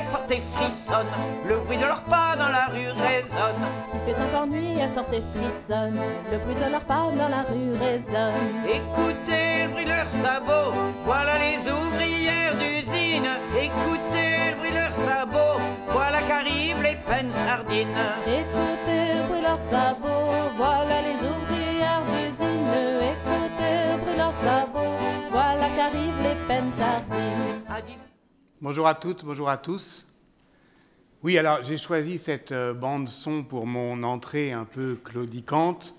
elles sortent et frissonnent, le bruit de leurs pas dans la rue résonne. Il fait encore nuit, elles sortent et frissonnent, le bruit de leurs pas dans la rue résonne. Écoutez le bruit de leurs sabots, voilà les ouvrières d'usine. Écoutez le bruit de leurs sabots, voilà qu'arrivent les pennes sardines. Écoutez le bruit de leurs sabots, voilà les ouvrières d'usine. Écoutez le bruit de leurs sabots, voilà qu'arrivent les pennes sardines. Bonjour à toutes, bonjour à tous. Oui, alors j'ai choisi cette bande-son pour mon entrée un peu claudicante.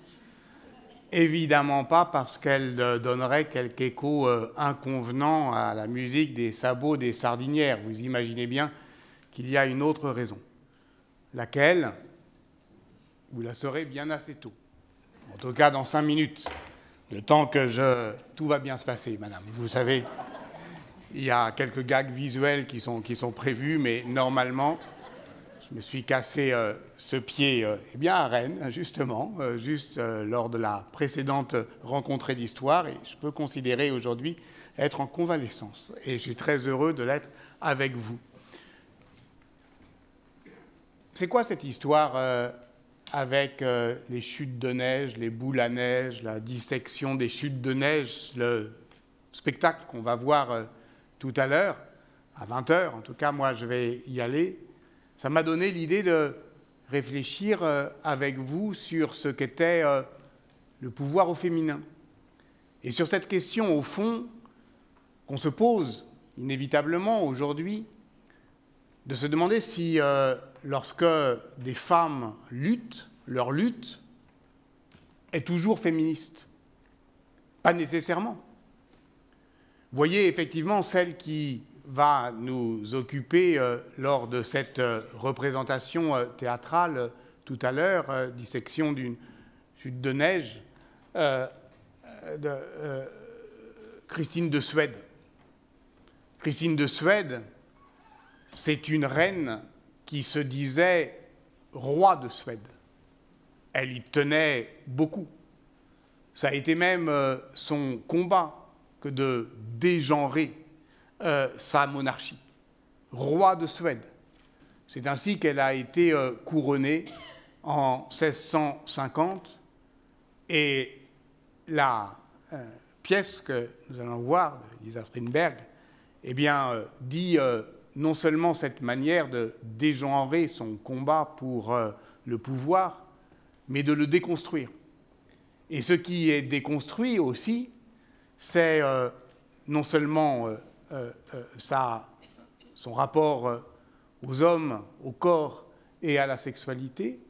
Évidemment pas parce qu'elle donnerait quelque écho inconvenant à la musique des sabots des sardinières. Vous imaginez bien qu'il y a une autre raison. Laquelle, vous la saurez bien assez tôt. En tout cas, dans 5 minutes. Le temps que tout va bien se passer, madame. Vous savez, il y a quelques gags visuels qui sont prévus, mais normalement, je me suis cassé ce pied eh bien à Rennes, justement, juste lors de la précédente rencontre d'histoire, et je peux considérer aujourd'hui être en convalescence. Et je suis très heureux de l'être avec vous. C'est quoi cette histoire avec les chutes de neige, les boules à neige, la dissection des chutes de neige, le spectacle qu'on va voir tout à l'heure, à 20h, en tout cas, moi, je vais y aller. Ça m'a donné l'idée de réfléchir avec vous sur ce qu'était le pouvoir au féminin. Et sur cette question, au fond, qu'on se pose inévitablement aujourd'hui, de se demander si, lorsque des femmes luttent, leur lutte est toujours féministe. Pas nécessairement. Vous voyez, effectivement, celle qui va nous occuper lors de cette représentation théâtrale tout à l'heure, dissection d'une chute de neige, Christine de Suède. Christine de Suède, c'est une reine qui se disait roi de Suède. Elle y tenait beaucoup. Ça a été même son combat que de dégenrer sa monarchie. Roi de Suède. C'est ainsi qu'elle a été couronnée en 1650. Et la pièce que nous allons voir de Lisa Strindberg eh bien, dit non seulement cette manière de dégenrer son combat pour le pouvoir, mais de le déconstruire. Et ce qui est déconstruit aussi, c'est non seulement son rapport aux hommes, au corps et à la sexualité,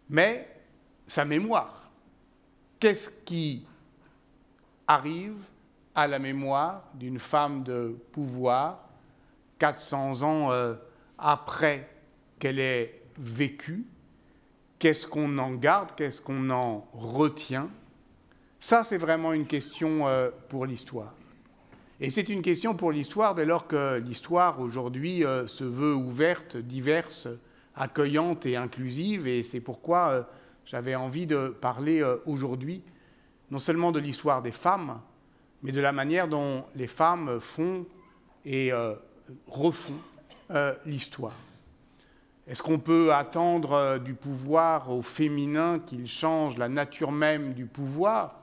mais sa mémoire. Qu'est-ce qui arrive à la mémoire d'une femme de pouvoir 400 ans après qu'elle ait vécu? Qu'est-ce qu'on en garde? Qu'est-ce qu'on en retient? Ça, c'est vraiment une question pour l'histoire. Et c'est une question pour l'histoire dès lors que l'histoire, aujourd'hui, se veut ouverte, diverse, accueillante et inclusive. Et c'est pourquoi j'avais envie de parler aujourd'hui, non seulement de l'histoire des femmes, mais de la manière dont les femmes font et refont l'histoire. Est-ce qu'on peut attendre du pouvoir au féminin qu'il change la nature même du pouvoir?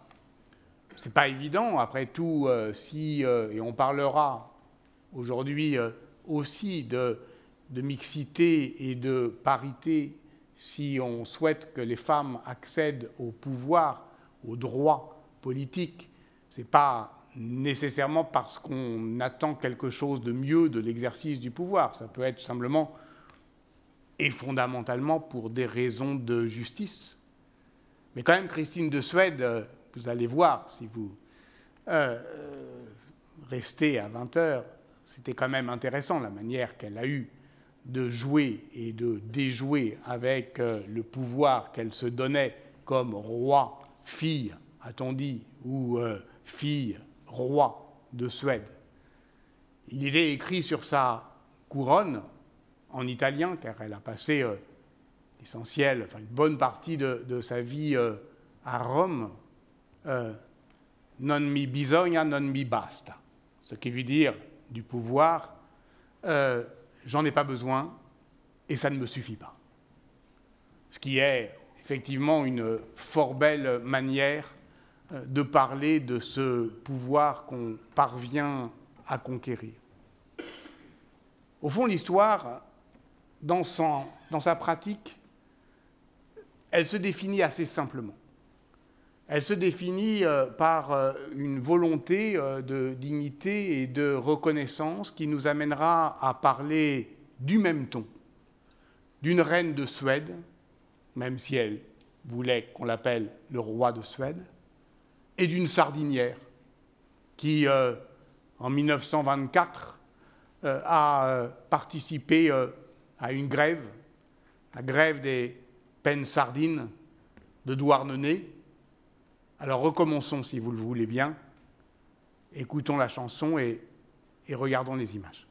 C'est pas évident. Après tout, et on parlera aujourd'hui aussi de mixité et de parité, si on souhaite que les femmes accèdent au pouvoir, aux droits politiques, c'est pas nécessairement parce qu'on attend quelque chose de mieux de l'exercice du pouvoir. Ça peut être simplement et fondamentalement pour des raisons de justice. Mais quand même, Christine de Suède, vous allez voir, si vous restez à 20h, c'était quand même intéressant la manière qu'elle a eue de jouer et de déjouer avec le pouvoir qu'elle se donnait comme roi, fille, a-t-on dit, ou fille, roi de Suède. Il était écrit sur sa couronne, en italien, car elle a passé l'essentiel, enfin une bonne partie de sa vie à Rome, non mi bisogna, non mi basta. Ce qui veut dire du pouvoir, j'en ai pas besoin et ça ne me suffit pas. Ce qui est effectivement une fort belle manière de parler de ce pouvoir qu'on parvient à conquérir. Au fond, l'histoire, dans sa pratique, elle se définit assez simplement. Elle se définit par une volonté de dignité et de reconnaissance qui nous amènera à parler du même ton, d'une reine de Suède, même si elle voulait qu'on l'appelle le roi de Suède, et d'une sardinière qui, en 1924, a participé à une grève, la grève des pennes sardines de Douarnenez. Alors recommençons, si vous le voulez bien, écoutons la chanson et regardons les images.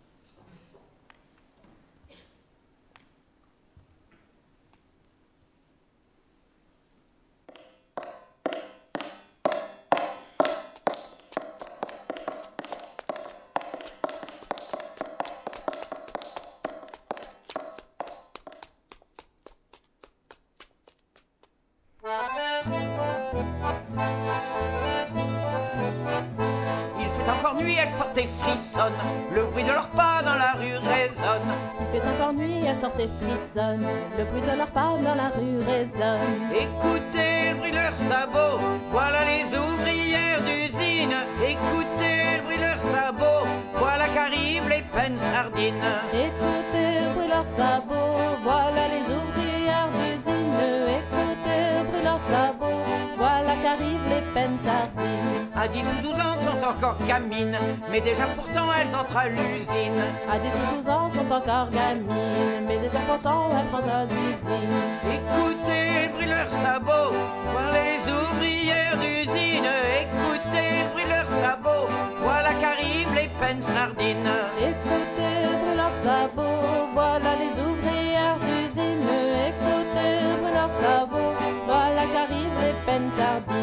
Elles sortent et frissonnent, le bruit de leurs pas dans la rue résonne. Il fait encore nuit, elles sortent et frissonnent, le bruit de leurs pas dans la rue résonne. Écoutez le bruit de leurs sabots, voilà les ouvrières d'usine. Écoutez le bruit de leurs sabots, voilà qu'arrivent les pennes sardines. Écoutez le bruit de leurs sabots, voilà les ouvrières d'usine. Écoutez le bruit de leurs sabots, voilà qu'arrivent les pennes sardines. À 10 ou 12 ans sont encore gamines, mais déjà pourtant elles entrent à l'usine. À 10 ou 12 ans sont encore gamines, mais déjà pourtant elles entrent à l'usine. Écoutez le bruit de leurs sabots, voilà les ouvrières d'usine. Écoutez le bruit de leurs sabots, voilà qu'arrivent les pennes sardines. Écoutez le bruit de leurs sabots, voilà les ouvrières d'usine. Écoutez le bruit de leurs sabots, voilà qu'arrivent les pennes sardines.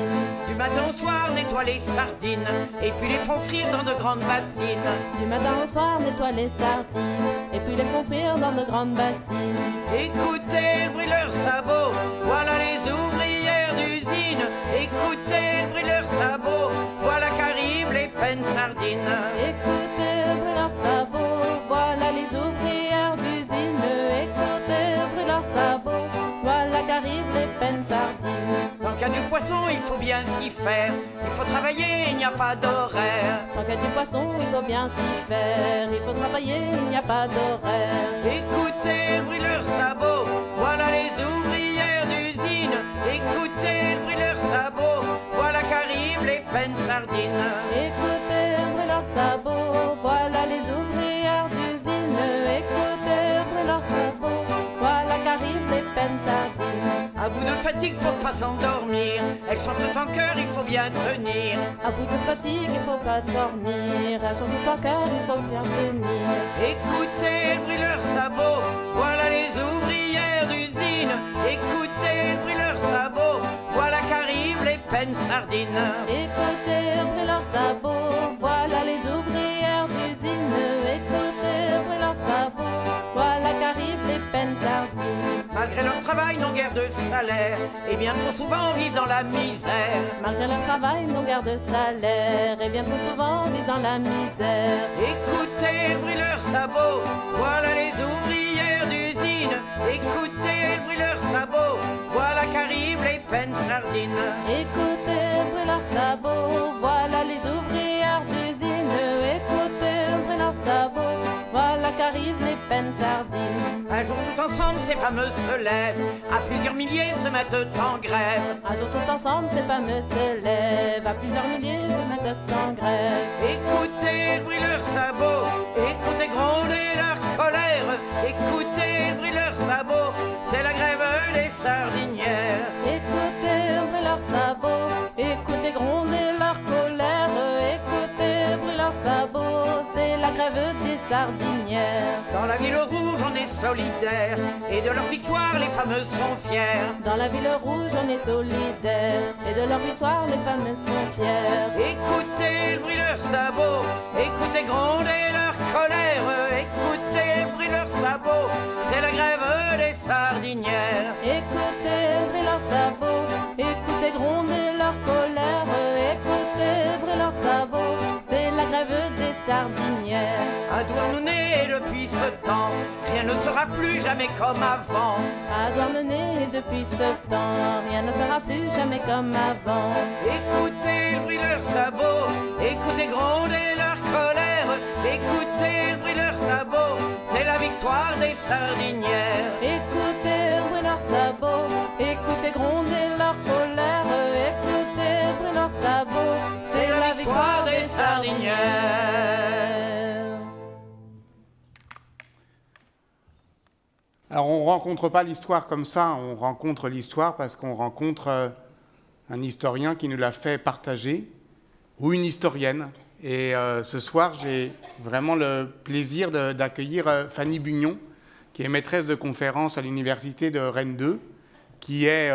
Du matin au soir, nettoie les sardines et puis les font frire dans de grandes bassines. Du matin au soir, nettoie les sardines et puis les font frire dans de grandes bassines. Écoutez le bruit de leurs sabots, voilà les ouvrières d'usine. Écoutez le bruit de leurs sabots, voilà qu'arrivent les pennes sardines. Écoutez le bruit de leurs sabots, voilà les ouvrières d'usine. Écoutez le bruit de leurs sabots, voilà qu'arrivent les pennes sardines. Tant qu'il y a du poisson, il faut bien s'y faire. Il faut travailler, il n'y a pas d'horaire. Tant qu'il y a du poisson, il faut bien s'y faire. Il faut travailler, il n'y a pas d'horaire. Écoutez le bruit de leurs sabots, voilà les ouvrières d'usine. Écoutez le bruit de leurs sabots, voilà qu'arrivent les pennes sardines. Écoutez le bruit de leurs sabots, voilà les ouvrières d'usine. Écoutez le bruit de leurs sabots, voilà qu'arrivent les pennes sardines. À bout de fatigue pour pas s'endormir, elles chantent en cœur, il faut bien tenir. À bout de fatigue, il faut pas dormir. Elles chantent tout en cœur, il faut bien tenir. Écoutez le bruit de leurs sabots, voilà les ouvrières d'usine. Écoutez le bruit de leurs sabots, voilà qu'arrivent les pennes sardines. Écoutez le bruit de leurs sabots, voilà les ouvrières d'usine. Écoutez le bruit de leurs sabots, voilà qu'arrivent les pennes sardines. Malgré leur travail, n'ont guère de salaire, et bien trop souvent vivent dans la misère. Malgré leur travail, n'ont guère de salaire, et bien trop souvent vivent dans la misère. Écoutez le bruit de leurs sabots, voilà les ouvrières d'usine. Écoutez le bruit de leurs sabots, voilà qu'arrivent les pennes sardines. Écoutez le bruit de leurs sabots, voilà les ouvrières d'usine. Écoutez le bruit de leurs sabots, voilà qu'arrivent les pennes sardines. Un jour tout ensemble, ces fameux se lèvent, à plusieurs milliers se mettent en grève. Un jour tout ensemble, ces fameux se lèvent, à plusieurs milliers se mettent en grève. Écoutez le bruit de leurs sabots, écoutez gronder leur colère. Écoutez le bruit de leurs sabots, c'est la grève des sardinières. Écoutez le bruit de leurs sabots, écoutez gronder leur colère. Écoutez le bruit de leurs sabots, c'est la grève des sardinières. sardinières. Dans la ville rouge, on est solidaire, et de leur victoire, les fameux sont fiers. Dans la ville rouge, on est solidaire, et de leur victoire, les femmes sont fières. Écoutez le bruit de leurs sabots, écoutez gronder leur colère, écoutez le bruit de leurs sabots, c'est la grève des sardinières. Écoutez le bruit de leurs sabots, écoutez gronder leur colère, écoutez le bruit de leurs sabots, c'est la grève des sardinières. À Douarnenez, depuis ce temps, rien ne sera plus jamais comme avant. À Douarnenez, depuis ce temps, rien ne sera plus jamais comme avant. Écoutez le bruit de leurs sabots, écoutez gronder leur colère, écoutez le bruit de leurs sabots, c'est la victoire des sardinières. Écoutez le bruit de leurs sabots, écoutez gronder leur colère, écoutez le bruit de leurs sabots, c'est la victoire des sardinières. Alors on ne rencontre pas l'histoire comme ça, on rencontre l'histoire parce qu'on rencontre un historien qui nous l'a fait partager, ou une historienne. Et ce soir, j'ai vraiment le plaisir d'accueillir Fanny Bugnon, qui est maîtresse de conférence à l'université de Rennes 2, qui est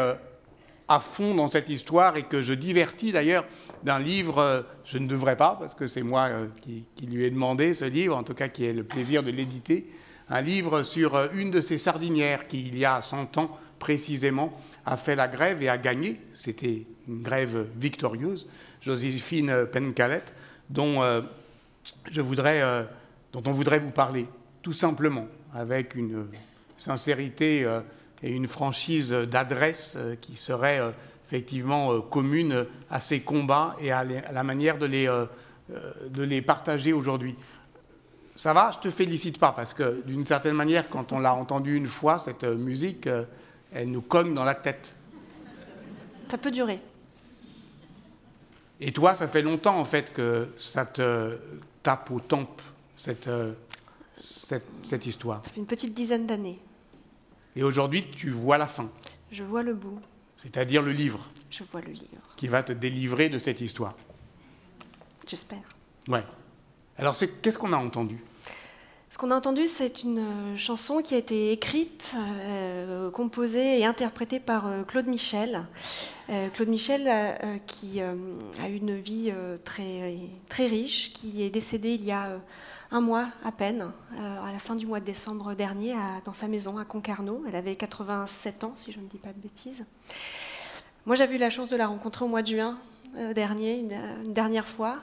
à fond dans cette histoire et que je divertis d'ailleurs d'un livre, je ne devrais pas, parce que c'est moi qui lui ai demandé ce livre, en tout cas qui ai le plaisir de l'éditer, un livre sur une de ces sardinières qui, il y a 100 ans précisément, a fait la grève et a gagné. C'était une grève victorieuse, Joséphine Pencalette, dont on voudrait vous parler, tout simplement, avec une sincérité et une franchise d'adresse qui serait effectivement commune à ces combats et à la manière de les partager aujourd'hui. Ça va, je te félicite pas, parce que d'une certaine manière, quand on l'a entendue une fois, cette musique, elle nous cogne dans la tête. Ça peut durer. Et toi, ça fait longtemps, en fait, que ça te tape aux tempes, cette histoire. Ça fait une petite dizaine d'années. Et aujourd'hui, tu vois la fin. Je vois le bout. C'est-à-dire le livre. Je vois le livre. Qui va te délivrer de cette histoire. J'espère. Ouais. Alors, qu'est-ce qu'on a entendu ? Ce qu'on a entendu, c'est une chanson qui a été écrite, composée et interprétée par Claude Michel. Claude Michel, qui a eu une vie très, très riche, qui est décédé il y a un mois à peine, à la fin du mois de décembre dernier, dans sa maison à Concarneau. Elle avait 87 ans, si je ne dis pas de bêtises. Moi, j'avais eu la chance de la rencontrer au mois de juin dernier, une dernière fois,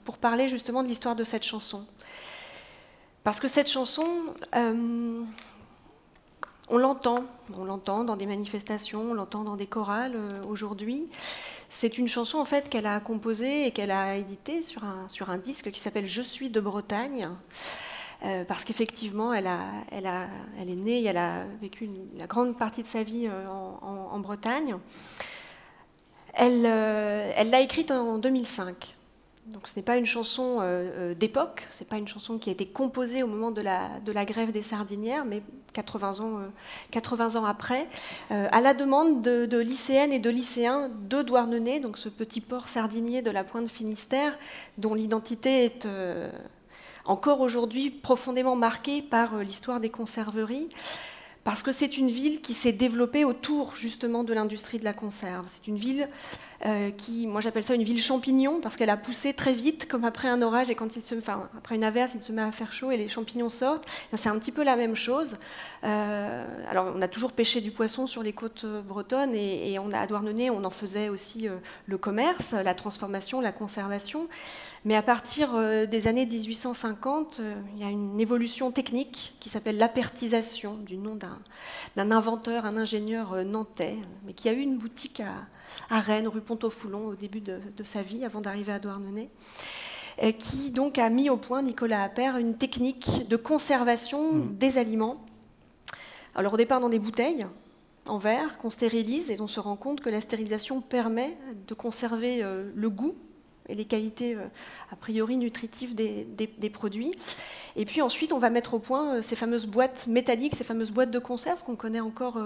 pour parler justement de l'histoire de cette chanson. Parce que cette chanson, on l'entend dans des manifestations, on l'entend dans des chorales aujourd'hui. C'est une chanson en fait qu'elle a composée et qu'elle a éditée sur un disque qui s'appelle « Je suis de Bretagne ». Parce qu'effectivement, elle est née et elle a vécu la grande partie de sa vie en Bretagne. Elle l'a écrite en 2005. Donc ce n'est pas une chanson d'époque, ce n'est pas une chanson qui a été composée au moment de la grève des sardinières, mais 80 ans après, à la demande de lycéennes et de lycéens de Douarnenez, donc ce petit port sardinier de la Pointe Finistère, dont l'identité est encore aujourd'hui profondément marquée par l'histoire des conserveries, parce que c'est une ville qui s'est développée autour justement de l'industrie de la conserve. C'est une ville moi j'appelle ça une ville champignon, parce qu'elle a poussé très vite, comme après un orage, et après une averse, il se met à faire chaud et les champignons sortent. C'est un petit peu la même chose. Alors on a toujours pêché du poisson sur les côtes bretonnes, et à Douarnenez, on en faisait aussi le commerce, la transformation, la conservation. Mais à partir des années 1850, il y a une évolution technique qui s'appelle l'apertisation, du nom d'un inventeur, un ingénieur nantais, mais qui a eu une boutique à Rennes, rue Pont-au-Foulon, au début de sa vie, avant d'arriver à Douarnenez, et qui donc a mis au point, Nicolas Appert, une technique de conservation des aliments. Alors au départ dans des bouteilles en verre qu'on stérilise, et on se rend compte que la stérilisation permet de conserver le goût et les qualités a priori nutritives des produits. Et puis ensuite, on va mettre au point ces fameuses boîtes métalliques, ces fameuses boîtes de conserve qu'on connaît encore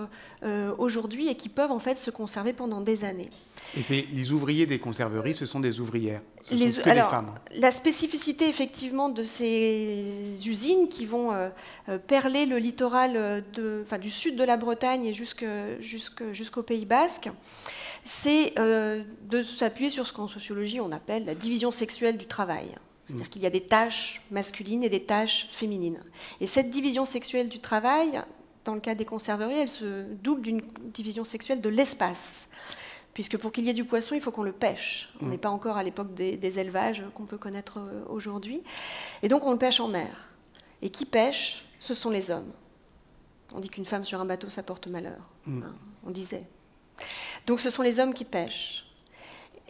aujourd'hui et qui peuvent en fait se conserver pendant des années. Et les ouvriers des conserveries, ce sont des ouvrières, ce sont que des femmes. La spécificité effectivement de ces usines qui vont perler le littoral du sud de la Bretagne et jusqu'au Pays Basque, c'est de s'appuyer sur ce qu'en sociologie on appelle la division sexuelle du travail. C'est-à-dire qu'il y a des tâches masculines et des tâches féminines. Et cette division sexuelle du travail, dans le cas des conserveries, elle se double d'une division sexuelle de l'espace. Puisque pour qu'il y ait du poisson, il faut qu'on le pêche. On n'est pas encore à l'époque des élevages qu'on peut connaître aujourd'hui. Et donc on le pêche en mer. Et qui pêche, ce sont les hommes. On dit qu'une femme sur un bateau, ça porte malheur. Hein, on disait. Donc ce sont les hommes qui pêchent.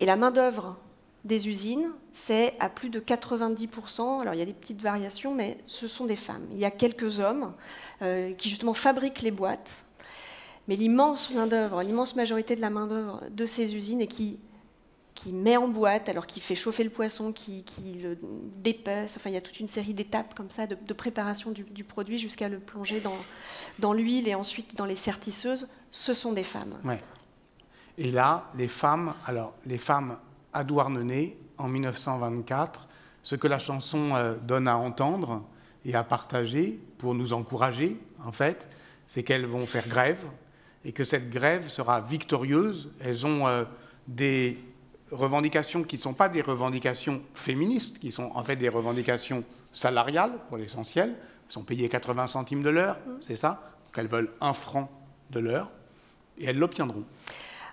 Et la main-d'œuvre des usines, c'est à plus de 90%. Alors il y a des petites variations, mais ce sont des femmes. Il y a quelques hommes qui justement fabriquent les boîtes. Mais l'immense main-d'œuvre, l'immense majorité de la main-d'œuvre de ces usines et qui met en boîte, alors qui fait chauffer le poisson, qui le dépece, enfin il y a toute une série d'étapes comme ça de préparation du produit jusqu'à le plonger dans l'huile et ensuite dans les sertisseuses, ce sont des femmes. Ouais. Et là, les femmes à Douarnenez, en 1924, ce que la chanson donne à entendre et à partager pour nous encourager, en fait, c'est qu'elles vont faire grève, et que cette grève sera victorieuse. Elles ont des revendications qui ne sont pas des revendications féministes, qui sont en fait des revendications salariales, pour l'essentiel. Elles sont payées 80 centimes de l'heure, c'est ça. Donc elles veulent 1 franc de l'heure, et elles l'obtiendront.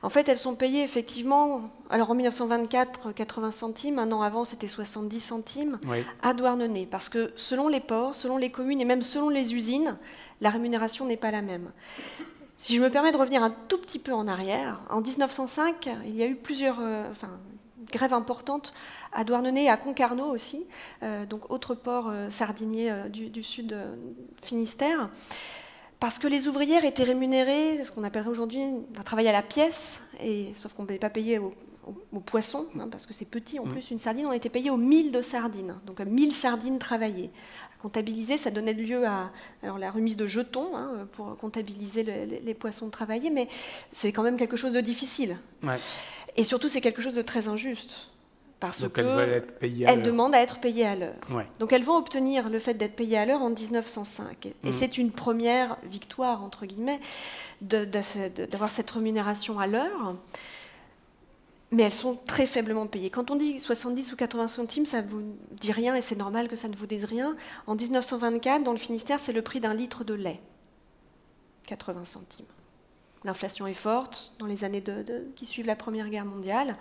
En fait, elles sont payées effectivement, alors en 1924, 80 centimes, un an avant c'était 70 centimes, oui, à Douarnenez, parce que selon les ports, selon les communes et même selon les usines, la rémunération n'est pas la même. Si je me permets de revenir un tout petit peu en arrière, en 1905, il y a eu plusieurs grèves importantes à Douarnenez et à Concarneau aussi, donc autre port sardinier du sud Finistère, parce que les ouvrières étaient rémunérées, ce qu'on appellerait aujourd'hui un travail à la pièce, sauf qu'on ne pas payé au poisson, hein, parce que c'est petit en plus, une sardine, on était payé au 1000 de sardines, donc à 1000 sardines travaillées. Comptabiliser, ça donnait lieu à la remise de jetons hein, pour comptabiliser les poissons travaillés, mais c'est quand même quelque chose de difficile. Ouais. Et surtout, c'est quelque chose de très injuste. Parce qu'elles demandent à être payées à l'heure. Ouais. Donc elles vont obtenir le fait d'être payées à l'heure en 1905. Et c'est une première victoire, entre guillemets, d'avoir cette rémunération à l'heure. Mais elles sont très faiblement payées. Quand on dit 70 ou 80 centimes, ça ne vous dit rien et c'est normal que ça ne vous dise rien. En 1924, dans le Finistère, c'est le prix d'un litre de lait. 80 centimes. L'inflation est forte dans les années qui suivent la Première Guerre mondiale.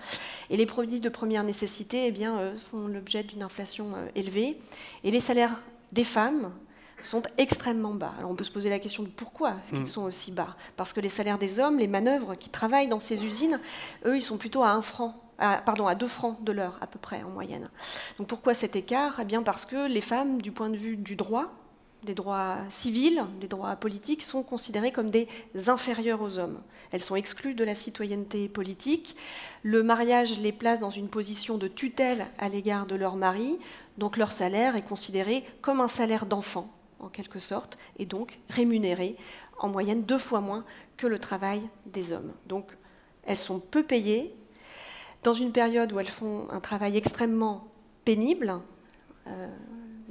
Et les produits de première nécessité font l'objet d'une inflation élevée. Et les salaires des femmes sont extrêmement bas. Alors on peut se poser la question de pourquoi ils sont aussi bas. Parce que les salaires des hommes, les manœuvres qui travaillent dans ces usines, eux, ils sont plutôt à 2 francs de l'heure à peu près en moyenne. Donc pourquoi cet écart ? Eh bien parce que les femmes, du point de vue du droit, des droits civils, des droits politiques, sont considérées comme des inférieures aux hommes. Elles sont exclues de la citoyenneté politique. Le mariage les place dans une position de tutelle à l'égard de leur mari, donc leur salaire est considéré comme un salaire d'enfant, en quelque sorte, et donc rémunéré en moyenne 2 fois moins que le travail des hommes. Donc elles sont peu payées, dans une période où elles font un travail extrêmement pénible.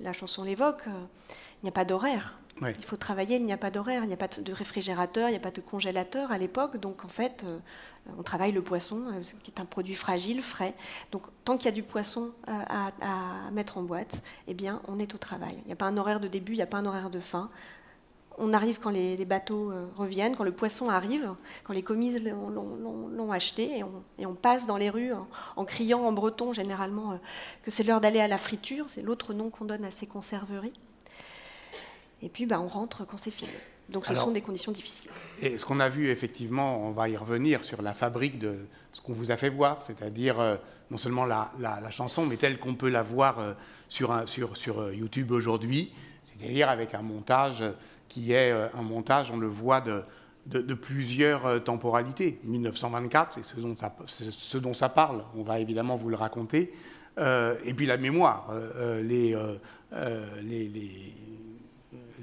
La chanson l'évoque, il n'y a pas d'horaire. Oui. Il faut travailler, il n'y a pas d'horaire, il n'y a pas de réfrigérateur, il n'y a pas de congélateur à l'époque. Donc en fait, on travaille le poisson, qui est un produit fragile, frais. Donc tant qu'il y a du poisson à mettre en boîte, eh bien on est au travail. Il n'y a pas un horaire de début, il n'y a pas un horaire de fin. On arrive quand les bateaux reviennent, quand le poisson arrive, quand les commises l'ont acheté, et on passe dans les rues en criant en breton généralement que c'est l'heure d'aller à la friture, c'est l'autre nom qu'on donne à ces conserveries. Et puis on rentre quand c'est fini. Donc ce sont des conditions difficiles. Et ce qu'on a vu effectivement, on va y revenir sur la fabrique de ce qu'on vous a fait voir, c'est-à-dire non seulement la chanson, mais telle qu'on peut la voir sur YouTube aujourd'hui, c'est-à-dire avec un montage qui est un montage, on le voit, de plusieurs temporalités. 1924, c'est ce dont ça parle, on va évidemment vous le raconter. et puis la mémoire, les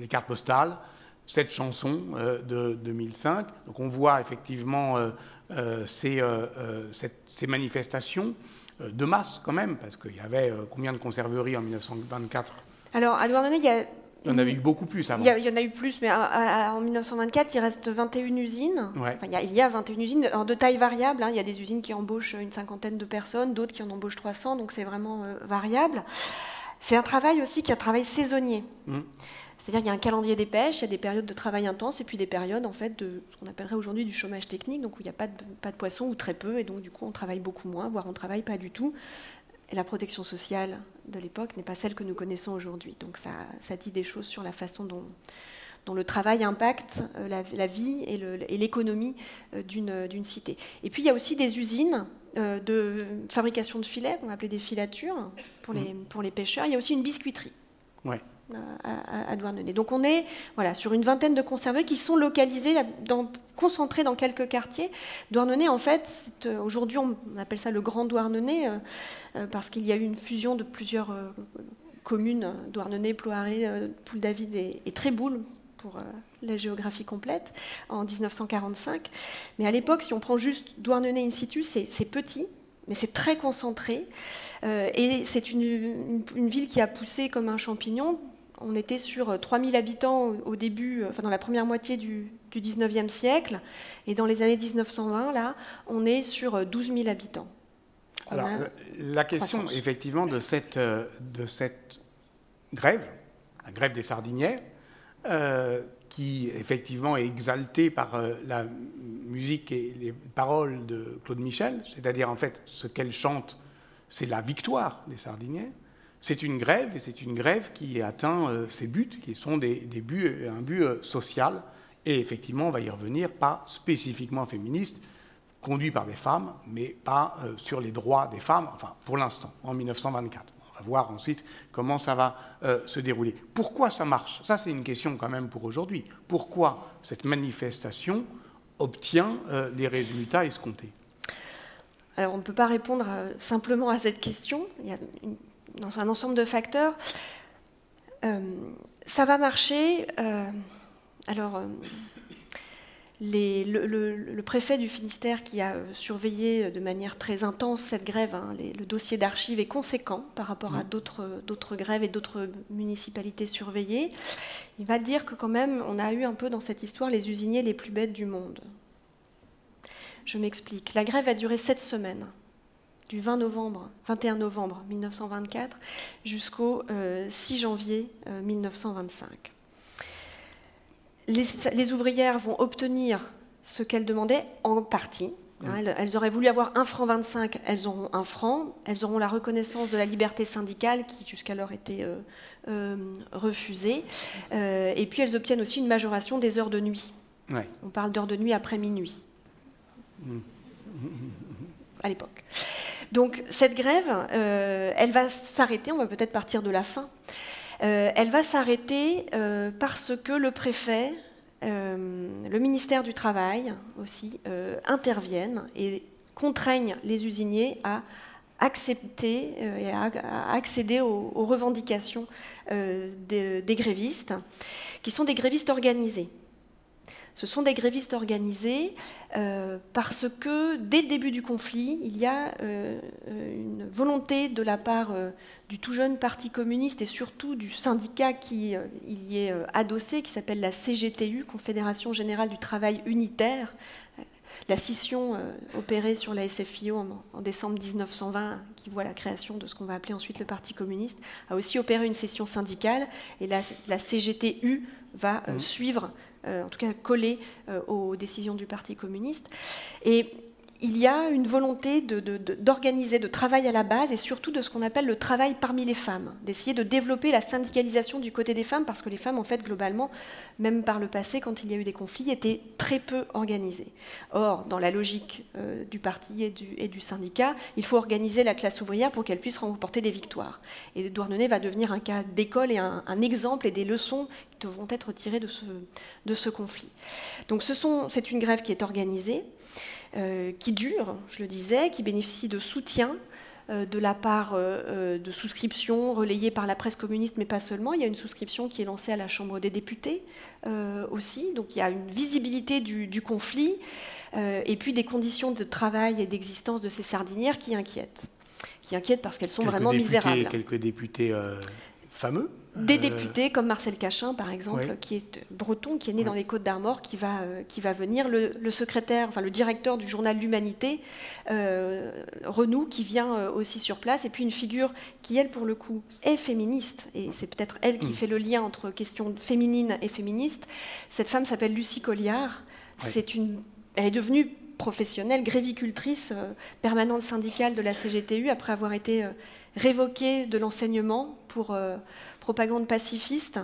cartes postales, cette chanson de 2005. Donc on voit effectivement ces manifestations de masse quand même, parce qu'il y avait combien de conserveries en 1924? Alors à Douarnenez, il y en avait eu beaucoup plus avant. Il y en a eu plus, mais en 1924, il reste 21 usines. Ouais. Enfin, il y a 21 usines de taille variable. Hein. Il y a des usines qui embauchent une cinquantaine de personnes, d'autres qui en embauchent 300, donc c'est vraiment variable. C'est un travail aussi qui est un travail saisonnier. C'est-à-dire qu'il y a un calendrier des pêches, il y a des périodes de travail intense et puis des périodes en fait, de ce qu'on appellerait aujourd'hui du chômage technique, donc où il n'y a pas de poissons ou très peu, et donc du coup on travaille beaucoup moins, voire on ne travaille pas du tout. Et la protection sociale de l'époque n'est pas celle que nous connaissons aujourd'hui. Donc ça dit des choses sur la façon dont le travail impacte la vie et l'économie d'une cité. Et puis il y a aussi des usines de fabrication de filets, qu'on va appeler des filatures, pour les pêcheurs. Il y a aussi une biscuiterie. Ouais. À Douarnenez. Donc on est sur une vingtaine de conserveries qui sont localisées, concentrées dans quelques quartiers. Douarnenez, en fait, aujourd'hui on appelle ça le Grand Douarnenez, parce qu'il y a eu une fusion de plusieurs communes, Douarnenez, Ploharé, Poule-David et Tréboul, pour la géographie complète, en 1945. Mais à l'époque, si on prend juste Douarnenez in situ, c'est petit, mais c'est très concentré. Et c'est une ville qui a poussé comme un champignon. On était sur 3000 habitants au début, dans la première moitié du 19e siècle. Et dans les années 1920, là, on est sur 12 000 habitants. Alors, la question, effectivement, de cette grève, la grève des sardiniers, qui, effectivement, est exaltée par la musique et les paroles de Claude Michel, c'est-à-dire, en fait, ce qu'elle chante, c'est la victoire des sardiniers. C'est une grève, et c'est une grève qui atteint ses buts, qui sont un but social, et effectivement, on va y revenir, pas spécifiquement féministe, conduit par des femmes, mais pas sur les droits des femmes, enfin, pour l'instant, en 1924. On va voir ensuite comment ça va se dérouler. Pourquoi ça marche? Ça, c'est une question quand même pour aujourd'hui. Pourquoi cette manifestation obtient les résultats escomptés? Alors, on ne peut pas répondre simplement à cette question. Il y a un ensemble de facteurs. Ça va marcher. Le préfet du Finistère, qui a surveillé de manière très intense cette grève, le dossier d'archives est conséquent par rapport à d'autres grèves et d'autres municipalités surveillées. Il va dire que quand même, on a eu un peu dans cette histoire les usiniers les plus bêtes du monde. Je m'explique. La grève a duré 7 semaines, du 21 novembre 1924 jusqu'au 6 janvier 1925. Les ouvrières vont obtenir ce qu'elles demandaient en partie. Elles auraient voulu avoir 1,25 franc, elles auront 1 franc. Elles auront la reconnaissance de la liberté syndicale qui jusqu'alors était refusée. Et puis elles obtiennent aussi une majoration des heures de nuit. Ouais. On parle d'heures de nuit après minuit. À l'époque. Donc cette grève, elle va s'arrêter, on va peut-être partir de la fin, elle va s'arrêter parce que le préfet, le ministère du Travail aussi, interviennent et contraignent les usiniers à accepter et à accéder aux revendications des grévistes, qui sont des grévistes organisés. Ce sont des grévistes organisés parce que dès le début du conflit, il y a une volonté de la part du tout jeune Parti communiste et surtout du syndicat qui y est adossé, qui s'appelle la CGTU, Confédération Générale du Travail Unitaire. La scission opérée sur la SFIO en décembre 1920, qui voit la création de ce qu'on va appeler ensuite le Parti communiste, a aussi opéré une scission syndicale, et la CGTU va suivre, en tout cas coller aux décisions du Parti communiste. Et il y a une volonté d'organiser, de travail à la base, et surtout de ce qu'on appelle le travail parmi les femmes, d'essayer de développer la syndicalisation du côté des femmes, parce que les femmes, en fait, globalement, même par le passé, quand il y a eu des conflits, étaient très peu organisées. Or, dans la logique du parti et du syndicat, il faut organiser la classe ouvrière pour qu'elle puisse remporter des victoires. Et Douarnenez va devenir un cas d'école et un exemple et des leçons qui devront être tirées de ce conflit. Donc c'est une grève qui est organisée, qui dure, je le disais, qui bénéficie de soutien de la part de souscriptions relayées par la presse communiste, mais pas seulement. Il y a une souscription qui est lancée à la Chambre des députés aussi. Donc il y a une visibilité du conflit et puis des conditions de travail et d'existence de ces sardinières qui inquiètent. Parce qu'elles sont vraiment misérables. Quelques députés fameux. Des députés comme Marcel Cachin, par exemple, qui est breton, qui est né dans les Côtes-d'Armor, qui va venir. Le secrétaire, enfin le directeur du journal L'Humanité, Renou, qui vient aussi sur place. Et puis une figure qui, elle, pour le coup, est féministe. Et c'est peut-être elle qui fait le lien entre questions féminines et féministes. Cette femme s'appelle Lucie Colliard. Elle est devenue professionnelle, grévicultrice permanente syndicale de la CGTU, après avoir été révoquée de l'enseignement pour propagande pacifiste.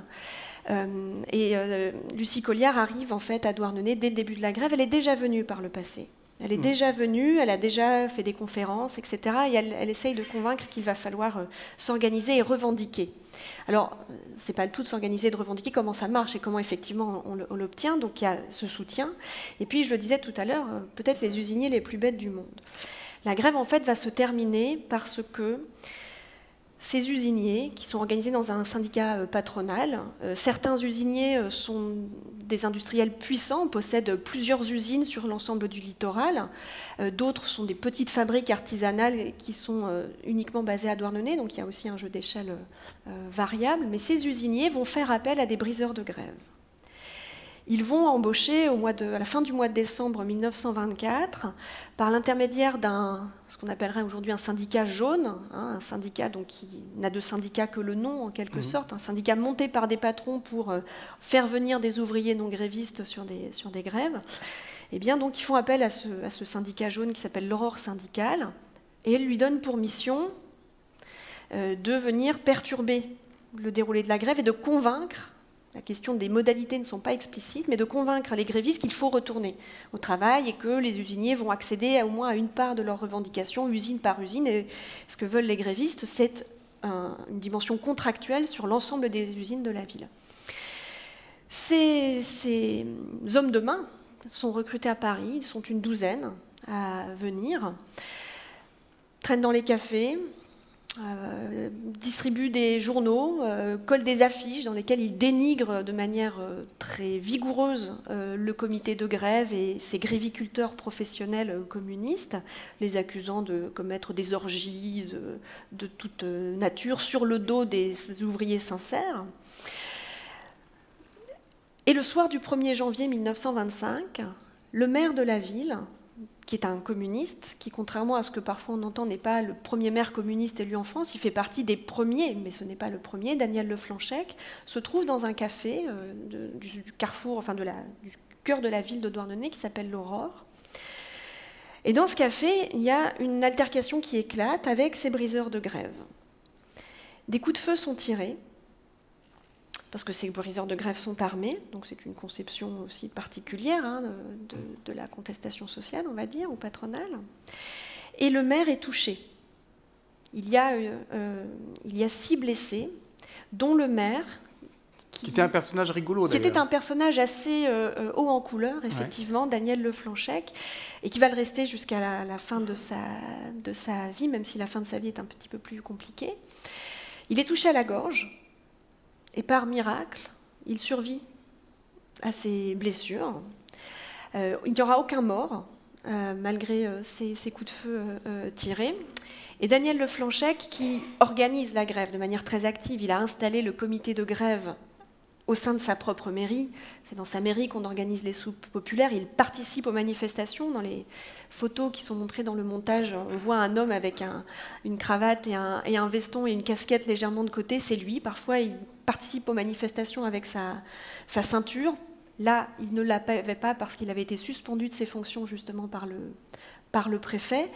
Lucie Colliard arrive en fait à Douarnenez dès le début de la grève. Elle est déjà venue par le passé. Elle est déjà venue, elle a déjà fait des conférences, etc. Et elle essaye de convaincre qu'il va falloir s'organiser et revendiquer. Alors, ce n'est pas le tout de s'organiser et de revendiquer comment ça marche et comment effectivement on l'obtient. Donc il y a ce soutien. Et puis, je le disais tout à l'heure, peut-être les usiniers les plus bêtes du monde. La grève, en fait, va se terminer parce que ces usiniers, qui sont organisés dans un syndicat patronal, certains usiniers sont des industriels puissants, possèdent plusieurs usines sur l'ensemble du littoral. D'autres sont des petites fabriques artisanales qui sont uniquement basées à Douarnenez, donc il y a aussi un jeu d'échelle variable. Mais ces usiniers vont faire appel à des briseurs de grève. Ils vont embaucher à la fin du mois de décembre 1924, par l'intermédiaire ce qu'on appellerait aujourd'hui un syndicat jaune, un syndicat donc, qui n'a de syndicat que le nom en quelque sorte, un syndicat monté par des patrons pour faire venir des ouvriers non grévistes sur des grèves. Eh bien, donc, ils font appel à ce syndicat jaune qui s'appelle l'Aurore syndicale, et lui donnent pour mission de venir perturber le déroulé de la grève et de convaincre. La question des modalités ne sont pas explicites, mais de convaincre les grévistes qu'il faut retourner au travail et que les usiniers vont accéder au moins à une part de leurs revendications, usine par usine. Et ce que veulent les grévistes, c'est une dimension contractuelle sur l'ensemble des usines de la ville. Ces hommes de main sont recrutés à Paris, ils sont une douzaine à venir, traînent dans les cafés, distribue des journaux, colle des affiches dans lesquelles il dénigre de manière très vigoureuse le comité de grève et ses gréviculteurs professionnels communistes, les accusant de commettre des orgies de toute nature sur le dos des ouvriers sincères. Et le soir du 1er janvier 1925, le maire de la ville, qui est un communiste, qui, contrairement à ce que parfois on entend, n'est pas le premier maire communiste élu en France, il fait partie des premiers, mais ce n'est pas le premier, Daniel Leflanchec, se trouve dans un café du carrefour, enfin du cœur de la ville de Douarnenez, qui s'appelle l'Aurore. Et dans ce café, il y a une altercation qui éclate avec ces briseurs de grève. Des coups de feu sont tirés, parce que ces briseurs de grève sont armés, donc c'est une conception aussi particulière de la contestation sociale, on va dire, ou patronale. Et le maire est touché. Il y a 6 blessés, dont le maire, qui était un personnage rigolo, d'ailleurs. Qui était un personnage assez haut en couleur, effectivement, Daniel Leflanchec, et qui va le rester jusqu'à la fin de sa vie, même si la fin de sa vie est un petit peu plus compliquée. Il est touché à la gorge, et par miracle, il survit à ses blessures. Il n'y aura aucun mort, malgré ces coups de feu tirés. Et Daniel Leflanchec, qui organise la grève de manière très active, il a installé le comité de grève au sein de sa propre mairie. C'est dans sa mairie qu'on organise les soupes populaires. Il participe aux manifestations. Dans les photos qui sont montrées dans le montage, on voit un homme avec une cravate et un veston et une casquette légèrement de côté. C'est lui. Parfois, il participe aux manifestations avec sa ceinture. Là, il ne l'avait pas parce qu'il avait été suspendu de ses fonctions justement par le préfet.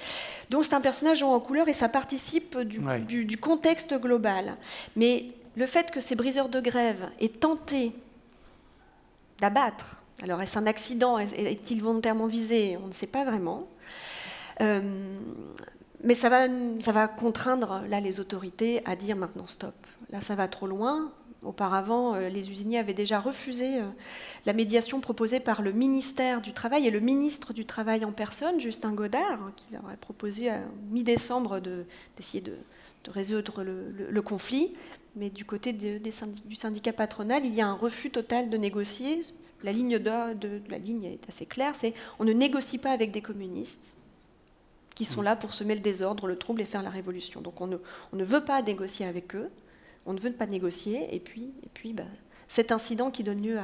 Donc c'est un personnage en couleur et ça participe du contexte global. Mais le fait que ces briseurs de grève aient tenté d'abattre, alors est-ce un accident, est-il volontairement visé, on ne sait pas vraiment, mais ça va contraindre là les autorités à dire maintenant stop. Là ça va trop loin, Auparavant, les usiniers avaient déjà refusé la médiation proposée par le ministère du Travail et le ministre du Travail en personne, Justin Godard, qui leur a proposé mi-décembre d'essayer de résoudre le conflit. Mais du côté du syndicat patronal, il y a un refus total de négocier. La ligne la ligne est assez claire, c'est on ne négocie pas avec des communistes qui sont là pour semer le désordre, le trouble et faire la révolution. Donc on ne veut pas négocier avec eux. On ne veut pas négocier, et puis cet incident qui donne lieu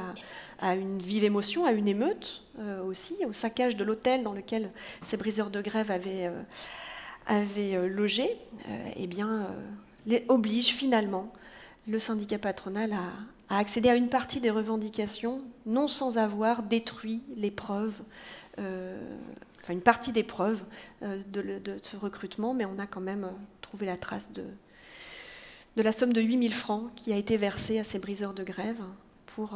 à une vive émotion, à une émeute aussi, au saccage de l'hôtel dans lequel ces briseurs de grève avaient logé, oblige finalement le syndicat patronal à accéder à une partie des revendications, non sans avoir détruit les preuves, une partie des preuves de ce recrutement, mais on a quand même trouvé la trace de la somme de 8 000 francs qui a été versée à ces briseurs de grève pour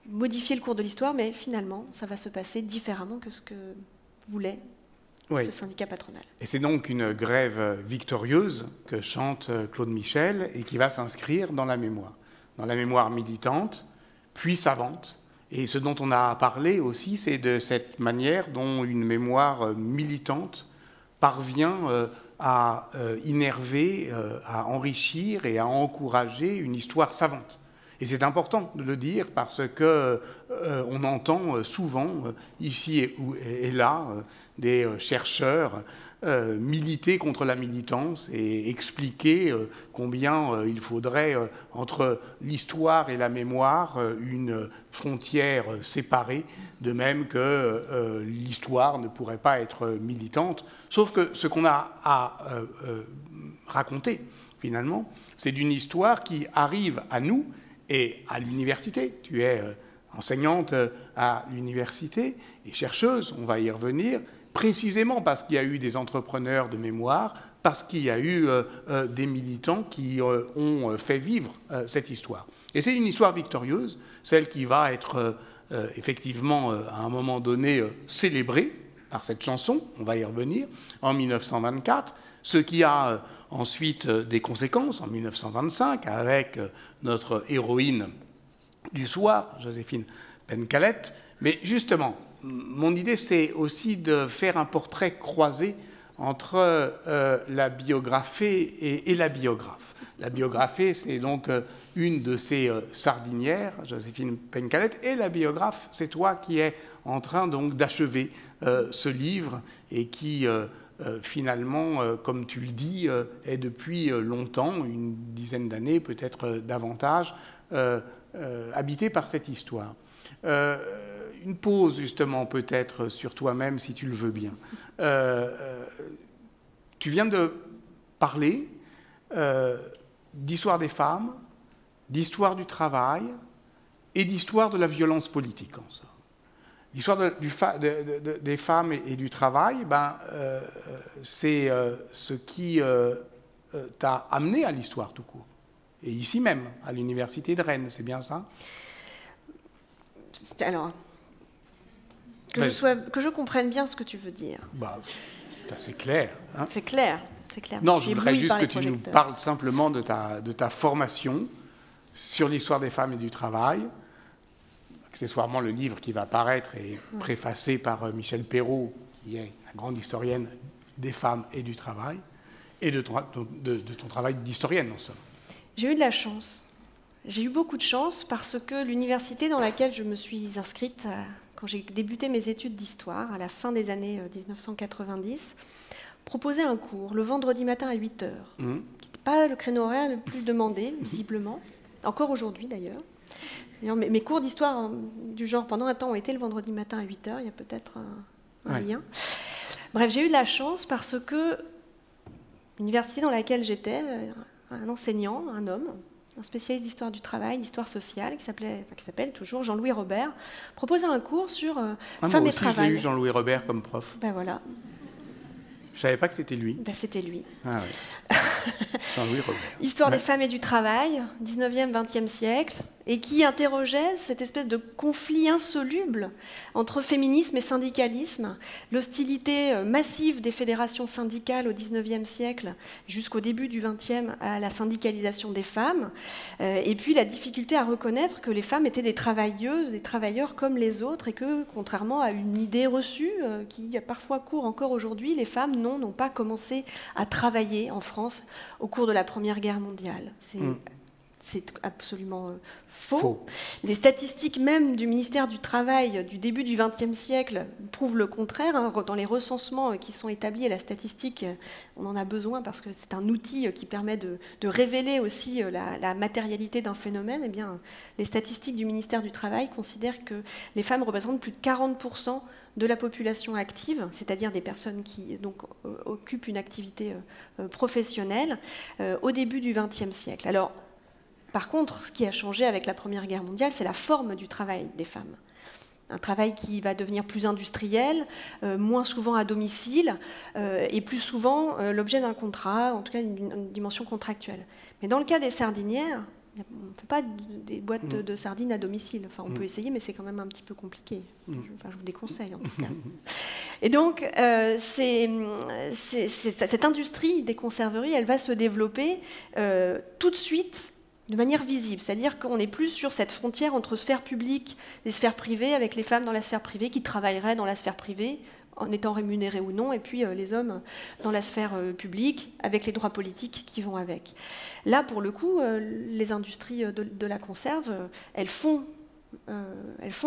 modifier le cours de l'histoire, mais finalement, ça va se passer différemment que ce que voulait ce syndicat patronal. Et c'est donc une grève victorieuse que chante Claude Michel et qui va s'inscrire dans la mémoire militante, puis savante. Et ce dont on a parlé aussi, c'est de cette manière dont une mémoire militante parvient à innerver, à enrichir et à encourager une histoire savante. Et c'est important de le dire parce qu'on entend souvent, ici et là, des chercheurs militer contre la militance et expliquer combien il faudrait, entre l'histoire et la mémoire, une frontière séparée, de même que l'histoire ne pourrait pas être militante. Sauf que ce qu'on a à raconter, finalement, c'est d'une histoire qui arrive à nous et à l'université. Tu es enseignante à l'université et chercheuse, on va y revenir, précisément parce qu'il y a eu des entrepreneurs de mémoire, parce qu'il y a eu des militants qui ont fait vivre cette histoire. Et c'est une histoire victorieuse, celle qui va être effectivement à un moment donné célébrée par cette chanson, on va y revenir, en 1924, ce qui a ensuite des conséquences en 1925 avec notre héroïne du soir, Joséphine Pencalette. Mais justement, mon idée, c'est aussi de faire un portrait croisé entre la biographie et la biographe. La biographie, c'est donc une de ces sardinières, Joséphine Pencalette, et la biographe, c'est toi qui es en train donc d'achever ce livre et qui finalement, comme tu le dis, est depuis longtemps, une dizaine d'années, peut-être davantage, habité par cette histoire. Une pause, justement, peut-être sur toi-même, si tu le veux bien. Tu viens de parler d'histoire des femmes, d'histoire du travail et d'histoire de la violence politique, en somme. L'histoire des femmes et du travail, c'est ce qui t'a amené à l'histoire tout court. Et ici même, à l'université de Rennes, c'est bien ça? Alors, que je comprenne bien ce que tu veux dire. C'est assez clair. Hein. C'est clair, c'est clair. Non, je voudrais juste que tu nous parles simplement de ta formation sur l'histoire des femmes et du travail. Accessoirement, le livre qui va paraître est préfacé par Michel Perrault, qui est la grande historienne des femmes et du travail, et de ton travail d'historienne, en somme. J'ai eu de la chance. J'ai eu beaucoup de chance parce que l'université dans laquelle je me suis inscrite, quand j'ai débuté mes études d'histoire, à la fin des années 1990, proposait un cours le vendredi matin à 8h, qui n'était pas le créneau horaire le plus demandé, visiblement, encore aujourd'hui d'ailleurs. D'ailleurs, mes cours d'histoire du genre pendant un temps ont été le vendredi matin à 8h, il y a peut-être un lien. Bref, j'ai eu de la chance parce que l'université dans laquelle j'étais, un enseignant, un homme, un spécialiste d'histoire du travail, d'histoire sociale, qui s'appelle toujours Jean-Louis Robert, proposait un cours sur femmes et travail. Moi aussi, j'ai eu Jean-Louis Robert comme prof. Ben voilà. Je ne savais pas que c'était lui. Ben, c'était lui. Ah oui. Jean-Louis Robert. Histoire des femmes et du travail, 19e, 20e siècle. et qui interrogeait cette espèce de conflit insoluble entre féminisme et syndicalisme, l'hostilité massive des fédérations syndicales au XIXe siècle jusqu'au début du XXe à la syndicalisation des femmes, et puis la difficulté à reconnaître que les femmes étaient des travailleuses, des travailleurs comme les autres, et que, contrairement à une idée reçue qui parfois court encore aujourd'hui, les femmes n'ont pas commencé à travailler en France au cours de la Première Guerre mondiale. C'est absolument faux. Les statistiques même du ministère du Travail du début du XXe siècle prouvent le contraire. Dans les recensements qui sont établis, et la statistique, on en a besoin parce que c'est un outil qui permet de révéler aussi la matérialité d'un phénomène. Eh bien, les statistiques du ministère du Travail considèrent que les femmes représentent plus de 40% de la population active, c'est-à-dire des personnes qui donc, occupent une activité professionnelle au début du XXe siècle. Alors, par contre, ce qui a changé avec la Première Guerre mondiale, c'est la forme du travail des femmes. Un travail qui va devenir plus industriel, moins souvent à domicile, et plus souvent l'objet d'un contrat, en tout cas une dimension contractuelle. Mais dans le cas des sardinières, on ne fait pas des boîtes de sardines à domicile. Enfin, on peut essayer, mais c'est quand même un petit peu compliqué. Enfin, je vous déconseille, en tout cas. Et donc, cette industrie des conserveries, elle va se développer tout de suite de manière visible, c'est-à-dire qu'on n'est plus sur cette frontière entre sphère publique et sphère privée, avec les femmes dans la sphère privée qui travailleraient dans la sphère privée, en étant rémunérées ou non, et puis les hommes dans la sphère publique, avec les droits politiques qui vont avec. Là, pour le coup, les industries de la conserve, elles font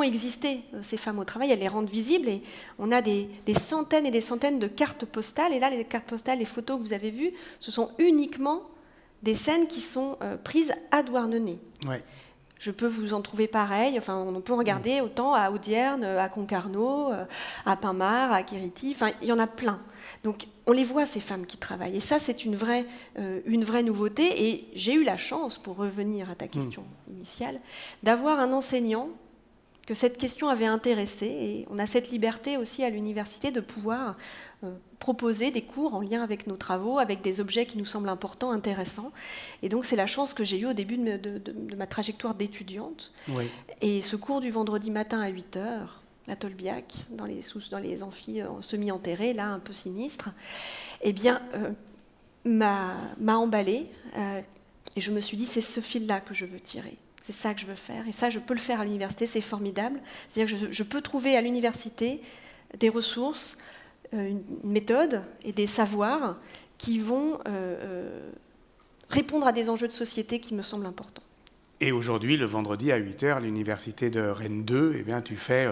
exister ces femmes au travail, elles les rendent visibles, et on a des centaines et des centaines de cartes postales, et là, les cartes postales, les photos que vous avez vues, ce sont uniquement des scènes qui sont prises à Douarnenez. Ouais. Je peux vous en trouver pareil. Enfin, on peut regarder autant à Audierne, à Concarneau, à Pinmar, à Quérity. Enfin, il y en a plein. Donc, on les voit, ces femmes qui travaillent. Et ça, c'est une vraie nouveauté. Et j'ai eu la chance, pour revenir à ta question initiale, d'avoir un enseignant que cette question avait intéressé. Et on a cette liberté aussi à l'université de pouvoir proposer des cours en lien avec nos travaux, avec des objets qui nous semblent importants, intéressants. Et donc, c'est la chance que j'ai eue au début de ma trajectoire d'étudiante. Oui. Et ce cours du vendredi matin à 8h, à Tolbiac, dans les amphis semi-enterrés, là, un peu sinistres, eh bien, m'a emballée. Et je me suis dit, c'est ce fil-là que je veux tirer. C'est ça que je veux faire. Et ça, je peux le faire à l'université, c'est formidable. C'est-à-dire que je peux trouver à l'université des ressources, une méthode et des savoirs qui vont répondre à des enjeux de société qui me semblent importants. Et aujourd'hui, le vendredi à 8h, à l'université de Rennes 2, eh bien, tu fais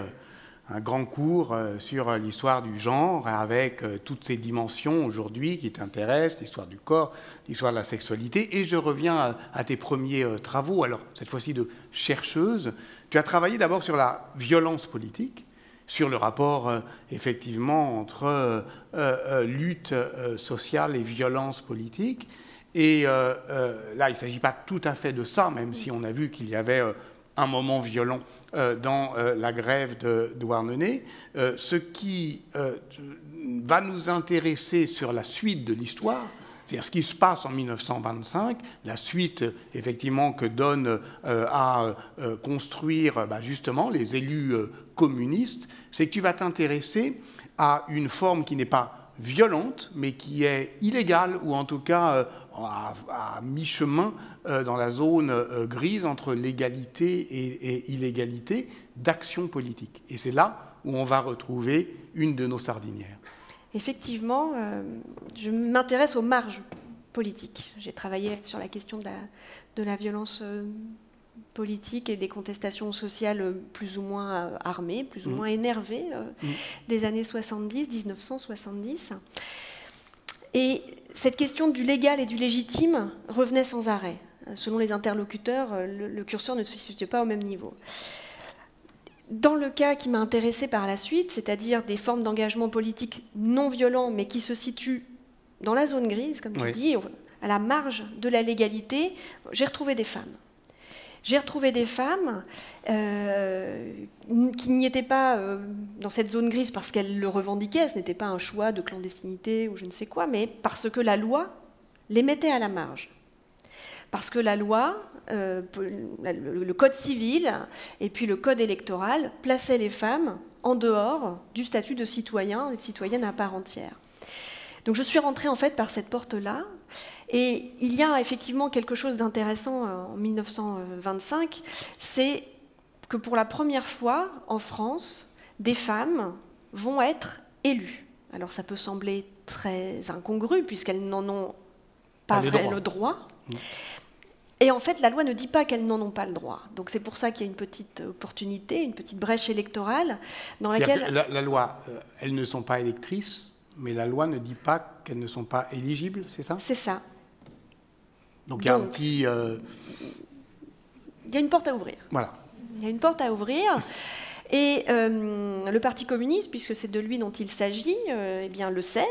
un grand cours sur l'histoire du genre, avec toutes ces dimensions aujourd'hui qui t'intéressent, l'histoire du corps, l'histoire de la sexualité. Et je reviens à tes premiers travaux, alors cette fois-ci de chercheuse. Tu as travaillé d'abord sur la violence politique, sur le rapport, effectivement, entre lutte sociale et violence politique. Et là, il ne s'agit pas tout à fait de ça, même si on a vu qu'il y avait un moment violent dans la grève de Douarnenez. Ce qui va nous intéresser sur la suite de l'histoire, c'est-à-dire ce qui se passe en 1925, la suite, effectivement, que donne à construire justement les élus communistes, c'est que tu vas t'intéresser à une forme qui n'est pas violente, mais qui est illégale, ou en tout cas à mi-chemin dans la zone grise entre légalité et illégalité d'action politique. Et c'est là où on va retrouver une de nos sardinières. Effectivement, je m'intéresse aux marges politiques. J'ai travaillé sur la question de la violence politique et des contestations sociales plus ou moins armées, plus ou moins énervées des années 70, 1970. Et cette question du légal et du légitime revenait sans arrêt. Selon les interlocuteurs, le curseur ne se situait pas au même niveau. Dans le cas qui m'a intéressée par la suite, c'est-à-dire des formes d'engagement politique non violents, mais qui se situent dans la zone grise, comme tu dis, à la marge de la légalité, j'ai retrouvé des femmes. J'ai retrouvé des femmes qui n'y étaient pas dans cette zone grise parce qu'elles le revendiquaient, ce n'était pas un choix de clandestinité ou je ne sais quoi, mais parce que la loi les mettait à la marge. Parce que la loi, le code civil et puis le code électoral plaçaient les femmes en dehors du statut de citoyen et de citoyenne à part entière. Donc je suis rentrée en fait par cette porte-là. Et il y a effectivement quelque chose d'intéressant en 1925, c'est que pour la première fois en France, des femmes vont être élues. Alors ça peut sembler très incongru puisqu'elles n'en ont pas le droit. Et en fait, la loi ne dit pas qu'elles n'en ont pas le droit. Donc c'est pour ça qu'il y a une petite opportunité, une petite brèche électorale dans laquelle... La loi, elles ne sont pas électrices, mais la loi ne dit pas qu'elles ne sont pas éligibles, c'est ça? C'est ça. Donc il y a un petit... Il y a une porte à ouvrir. Voilà. Il y a une porte à ouvrir. Et le Parti communiste, puisque c'est de lui dont il s'agit, eh bien, le sait.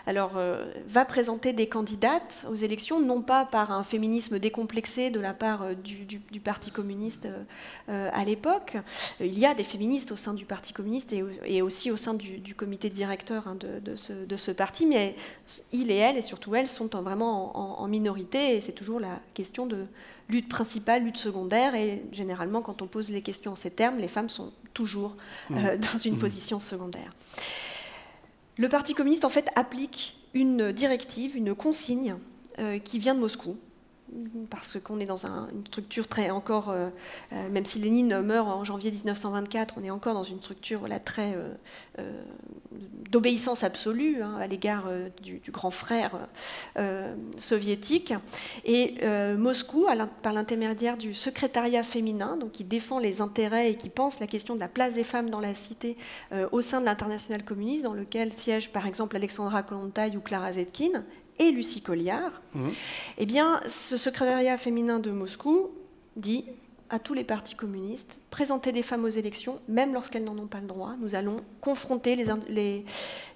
Va présenter des candidates aux élections, non pas par un féminisme décomplexé de la part du Parti communiste à l'époque. Il y a des féministes au sein du Parti communiste et aussi au sein du comité directeur de ce parti, mais il et elle, et surtout elles, sont vraiment en minorité, et c'est toujours la question de lutte principale, lutte secondaire, et généralement, quand on pose les questions en ces termes, les femmes sont toujours dans une position secondaire. Le Parti communiste, en fait, applique une directive, une consigne qui vient de Moscou, parce qu'on est dans une structure très encore, même si Lénine meurt en janvier 1924, on est encore dans une structure là, très d'obéissance absolue à l'égard du grand frère soviétique. Et Moscou, par l'intermédiaire du secrétariat féminin, donc qui défend les intérêts et qui pense la question de la place des femmes dans la cité au sein de l'internationale communiste, dans lequel siègent par exemple Alexandra Kollontai ou Clara Zetkin, et Lucie Colliard, eh bien, ce secrétariat féminin de Moscou dit à tous les partis communistes, présentez des femmes aux élections, même lorsqu'elles n'en ont pas le droit. Nous allons confronter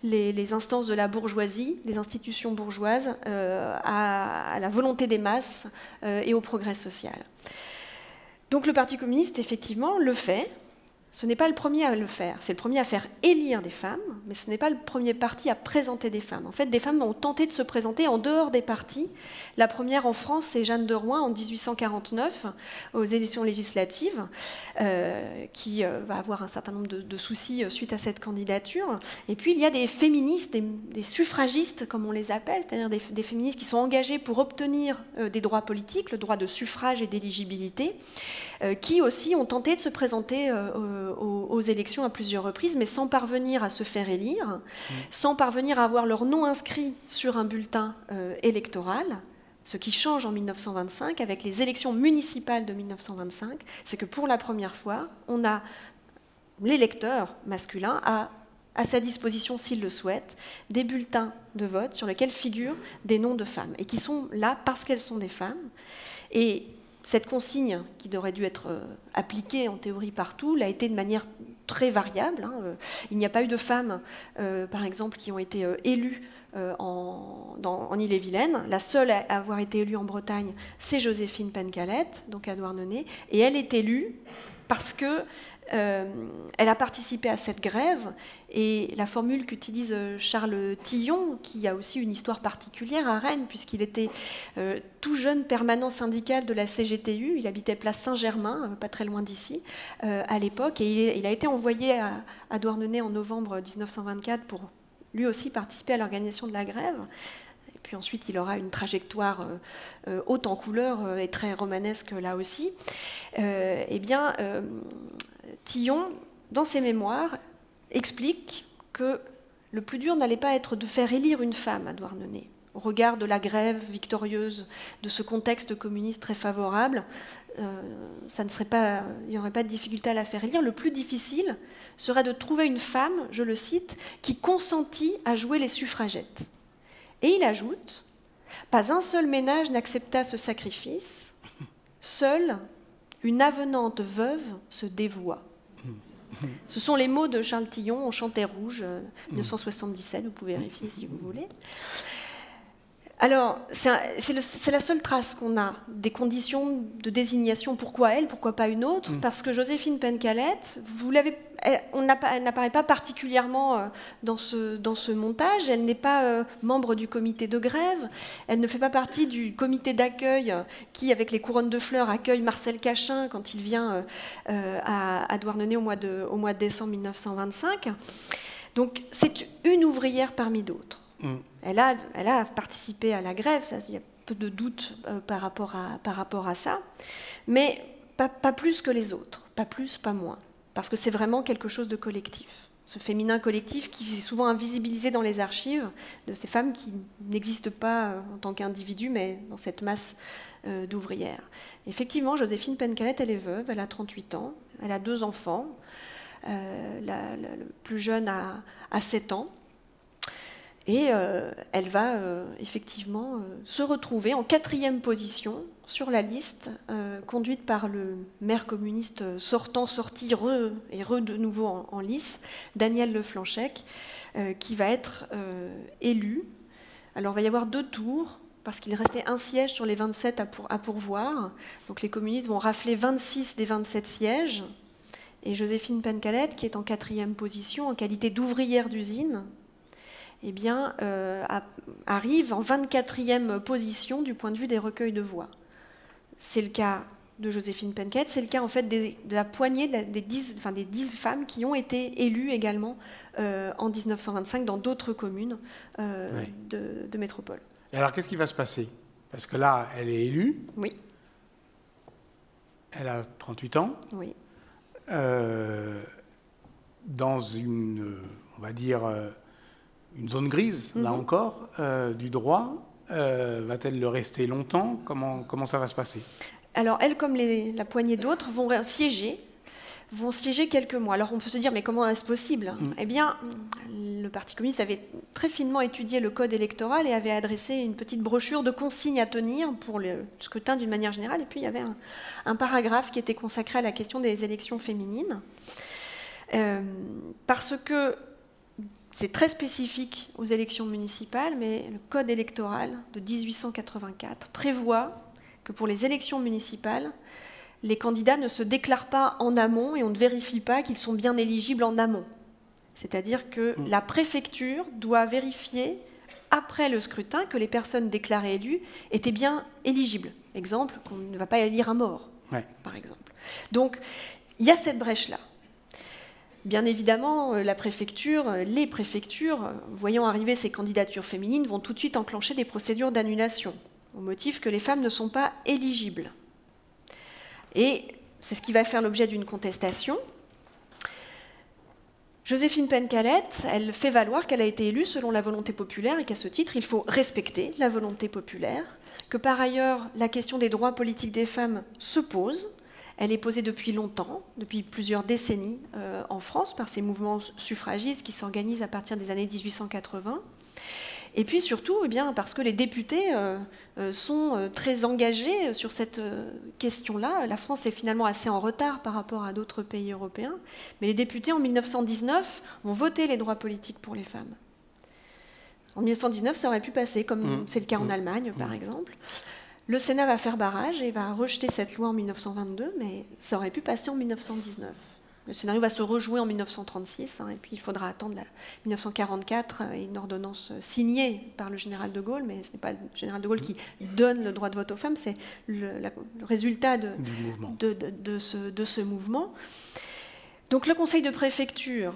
les instances de la bourgeoisie, les institutions bourgeoises, à la volonté des masses et au progrès social. Donc le Parti communiste, effectivement, le fait. Ce n'est pas le premier à le faire, c'est le premier à faire élire des femmes, mais ce n'est pas le premier parti à présenter des femmes. En fait, des femmes ont tenté de se présenter en dehors des partis. La première en France, c'est Jeanne de Rouen en 1849, aux élections législatives, qui va avoir un certain nombre de soucis suite à cette candidature. Et puis, il y a des féministes, des suffragistes, comme on les appelle, c'est-à-dire des féministes qui sont engagées pour obtenir des droits politiques, le droit de suffrage et d'éligibilité, qui aussi ont tenté de se présenter aux élections à plusieurs reprises, mais sans parvenir à se faire élire, sans parvenir à avoir leur nom inscrit sur un bulletin électoral. Ce qui change en 1925, avec les élections municipales de 1925, c'est que pour la première fois, on a l'électeur masculin à sa disposition, s'il le souhaite, des bulletins de vote sur lesquels figurent des noms de femmes, et qui sont là parce qu'elles sont des femmes. Et cette consigne, qui aurait dû être appliquée en théorie partout, l'a été de manière très variable. Il n'y a pas eu de femmes, par exemple, qui ont été élues en Ille-et-Vilaine. La seule à avoir été élue en Bretagne, c'est Joséphine Pencalette, donc à Douarnenez. Et elle est élue parce que elle a participé à cette grève, et la formule qu'utilise Charles Tillon, qui a aussi une histoire particulière à Rennes, puisqu'il était tout jeune permanent syndical de la CGTU, il habitait place Saint-Germain, pas très loin d'ici, à l'époque, et il a été envoyé à Douarnenez en novembre 1924 pour lui aussi participer à l'organisation de la grève. Et puis ensuite, il aura une trajectoire haute en couleur et très romanesque là aussi. Tillon, dans ses mémoires, explique que le plus dur n'allait pas être de faire élire une femme à Douarnenez. Au regard de la grève victorieuse, de ce contexte communiste très favorable, il n'y aurait pas de difficulté à la faire élire. Le plus difficile serait de trouver une femme, je le cite, qui consentit à jouer les suffragettes. Et il ajoute, « Pas un seul ménage n'accepta ce sacrifice, seule une avenante veuve se dévoua. » Ce sont les mots de Charles Tillon, On chantait rouge, 1977, vous pouvez vérifier si vous voulez. Alors, c'est la seule trace qu'on a des conditions de désignation. Pourquoi elle, pourquoi pas une autre? Parce que Joséphine Pencalette, elle n'apparaît pas particulièrement dans ce montage. Elle n'est pas membre du comité de grève. Elle ne fait pas partie du comité d'accueil qui, avec les couronnes de fleurs, accueille Marcel Cachin quand il vient à Douarnenez au mois de décembre 1925. Donc, c'est une ouvrière parmi d'autres. Elle a participé à la grève, il y a peu de doute par rapport à ça, mais pas plus que les autres, pas plus, pas moins, parce que c'est vraiment quelque chose de collectif. Ce féminin collectif qui est souvent invisibilisé dans les archives de ces femmes qui n'existent pas en tant qu'individus, mais dans cette masse d'ouvrières. Effectivement, Joséphine Pencalette, elle est veuve, elle a 38 ans, elle a 2 enfants, le plus jeune a 7 ans. Et elle va effectivement se retrouver en 4e position sur la liste conduite par le maire communiste sorti de nouveau en lice, Daniel Leflanchec, qui va être élu. Alors il va y avoir 2 tours, parce qu'il restait un siège sur les 27 à pourvoir. Donc les communistes vont rafler 26 des 27 sièges. Et Joséphine Pencalette, qui est en 4e position en qualité d'ouvrière d'usine, eh bien, arrive en 24e position du point de vue des recueils de voix. C'est le cas de Joséphine Pencalette, c'est le cas en fait de la poignée des 10 femmes qui ont été élues également en 1925 dans d'autres communes de métropole. Et alors, qu'est-ce qui va se passer? Parce que là, elle est élue. Oui. Elle a 38 ans. Oui. Dans on va dire, une zone grise, là encore, du droit. Va-t-elle le rester longtemps? Comment ça va se passer? Alors, elle, comme la poignée d'autres, vont siéger quelques mois. Alors, on peut se dire, mais comment est-ce possible? Eh bien, le Parti communiste avait très finement étudié le code électoral et avait adressé une petite brochure de consignes à tenir pour le scrutin d'une manière générale. Et puis, il y avait un paragraphe qui était consacré à la question des élections féminines. Parce que c'est très spécifique aux élections municipales, mais le code électoral de 1884 prévoit que pour les élections municipales, les candidats ne se déclarent pas en amont et on ne vérifie pas qu'ils sont bien éligibles en amont. C'est-à-dire que la préfecture doit vérifier, après le scrutin, que les personnes déclarées élues étaient bien éligibles. Exemple, qu'on ne va pas élire un mort, par exemple. Donc, il y a cette brèche-là. Bien évidemment, les préfectures, voyant arriver ces candidatures féminines, vont tout de suite enclencher des procédures d'annulation, au motif que les femmes ne sont pas éligibles. Et c'est ce qui va faire l'objet d'une contestation. Joséphine Pencalette, elle fait valoir qu'elle a été élue selon la volonté populaire et qu'à ce titre, il faut respecter la volonté populaire, que par ailleurs, la question des droits politiques des femmes se pose. Elle est posée depuis longtemps, depuis plusieurs décennies en France, par ces mouvements suffragistes qui s'organisent à partir des années 1880. Et puis surtout, eh bien, parce que les députés sont très engagés sur cette question-là. La France est finalement assez en retard par rapport à d'autres pays européens. Mais les députés, en 1919, ont voté les droits politiques pour les femmes. En 1919, ça aurait pu passer, comme c'est le cas en Allemagne, par exemple. Le Sénat va faire barrage et va rejeter cette loi en 1922, mais ça aurait pu passer en 1919. Le scénario va se rejouer en 1936, et puis il faudra attendre 1944 et une ordonnance signée par le général de Gaulle, mais ce n'est pas le général de Gaulle qui donne le droit de vote aux femmes, c'est le résultat de ce mouvement. Donc le conseil de préfecture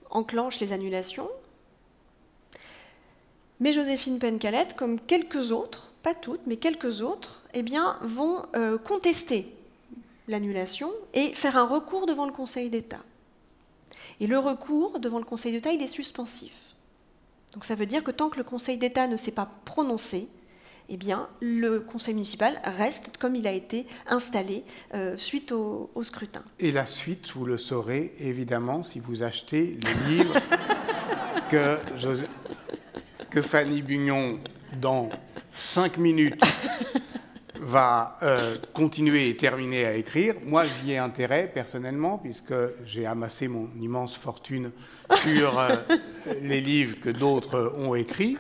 enclenche les annulations, mais Joséphine Pencalette, comme quelques autres, pas toutes, mais quelques autres, eh bien, vont contester l'annulation et faire un recours devant le Conseil d'État. Et le recours devant le Conseil d'État, il est suspensif. Donc ça veut dire que tant que le Conseil d'État ne s'est pas prononcé, eh bien, le Conseil municipal reste comme il a été installé suite au scrutin. Et la suite, vous le saurez évidemment si vous achetez le livre que Fanny Bugnon, dans 5 minutes, va continuer et terminer à écrire. Moi, j'y ai intérêt, personnellement, puisque j'ai amassé mon immense fortune sur les livres que d'autres ont écrits.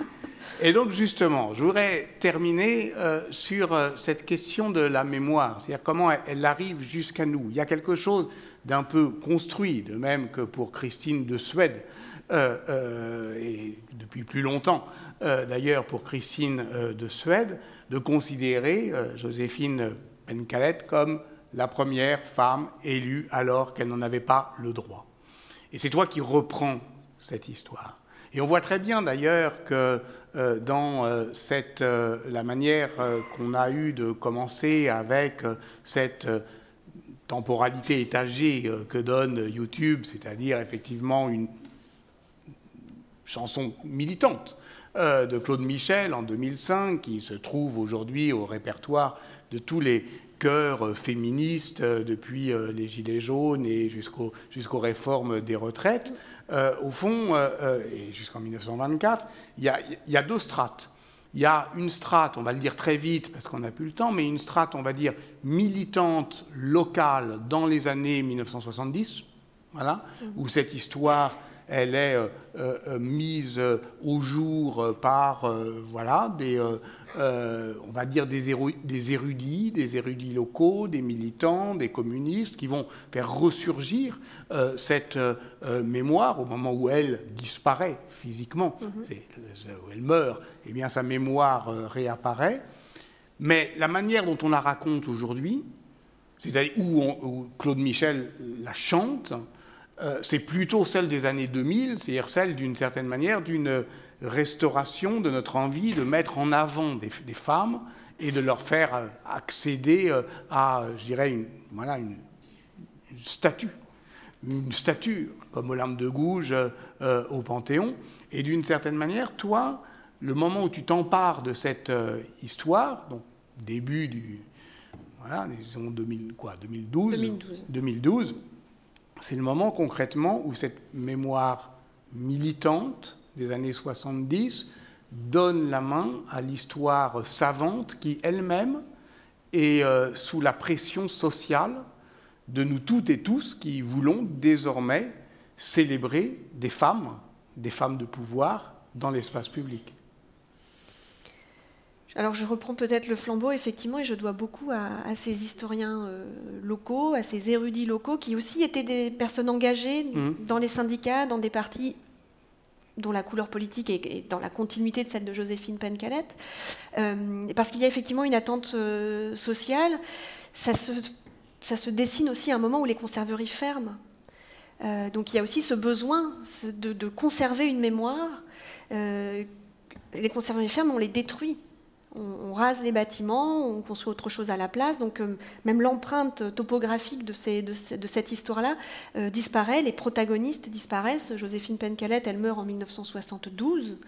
Et donc justement, je voudrais terminer sur cette question de la mémoire, c'est-à-dire comment elle arrive jusqu'à nous. Il y a quelque chose d'un peu construit, de même que pour Christine de Suède, et depuis plus longtemps d'ailleurs pour Christine de Suède, de considérer Joséphine Penkkalet comme la première femme élue alors qu'elle n'en avait pas le droit. Et c'est toi qui reprends cette histoire. Et on voit très bien d'ailleurs que dans la manière qu'on a eue de commencer avec cette temporalité étagée que donne YouTube, c'est-à-dire effectivement une chanson militante de Claude Michel en 2005, qui se trouve aujourd'hui au répertoire de tous les chœurs féministes depuis les Gilets jaunes et jusqu'aux réformes des retraites. Au fond, et jusqu'en 1924, il y a deux strates. Il y a une strate, on va le dire très vite parce qu'on n'a plus le temps, mais une strate, on va dire, militante, locale, dans les années 1970, voilà, où cette histoire, elle est mise au jour par, voilà, on va dire des érudits locaux, des militants, des communistes, qui vont faire ressurgir cette mémoire au moment où elle disparaît physiquement, où elle meurt, eh bien sa mémoire réapparaît. Mais la manière dont on la raconte aujourd'hui, c'est-à-dire où Claude Michel la chante, c'est plutôt celle des années 2000, c'est-à-dire celle, d'une certaine manière, d'une restauration de notre envie de mettre en avant des femmes et de leur faire accéder à, je dirais, une statue, comme Olympe de Gouges au Panthéon. Et d'une certaine manière, toi, le moment où tu t'empares de cette histoire, donc début du... Voilà, disons 2012, c'est le moment concrètement où cette mémoire militante des années 70 donne la main à l'histoire savante qui elle-même est sous la pression sociale de nous toutes et tous qui voulons désormais célébrer des femmes de pouvoir dans l'espace public. Alors je reprends peut-être le flambeau, effectivement, et je dois beaucoup à ces historiens locaux, à ces érudits locaux, qui aussi étaient des personnes engagées dans les syndicats, dans des partis dont la couleur politique est dans la continuité de celle de Joséphine Penkkalet, parce qu'il y a effectivement une attente sociale. Ça se dessine aussi à un moment où les conserveries ferment. Donc il y a aussi ce besoin de conserver une mémoire. Les conserveries ferment, on les détruit. On rase les bâtiments, on construit autre chose à la place. Donc même l'empreinte topographique de cette histoire-là disparaît, les protagonistes disparaissent. Joséphine Penkkalet, elle meurt en 1972.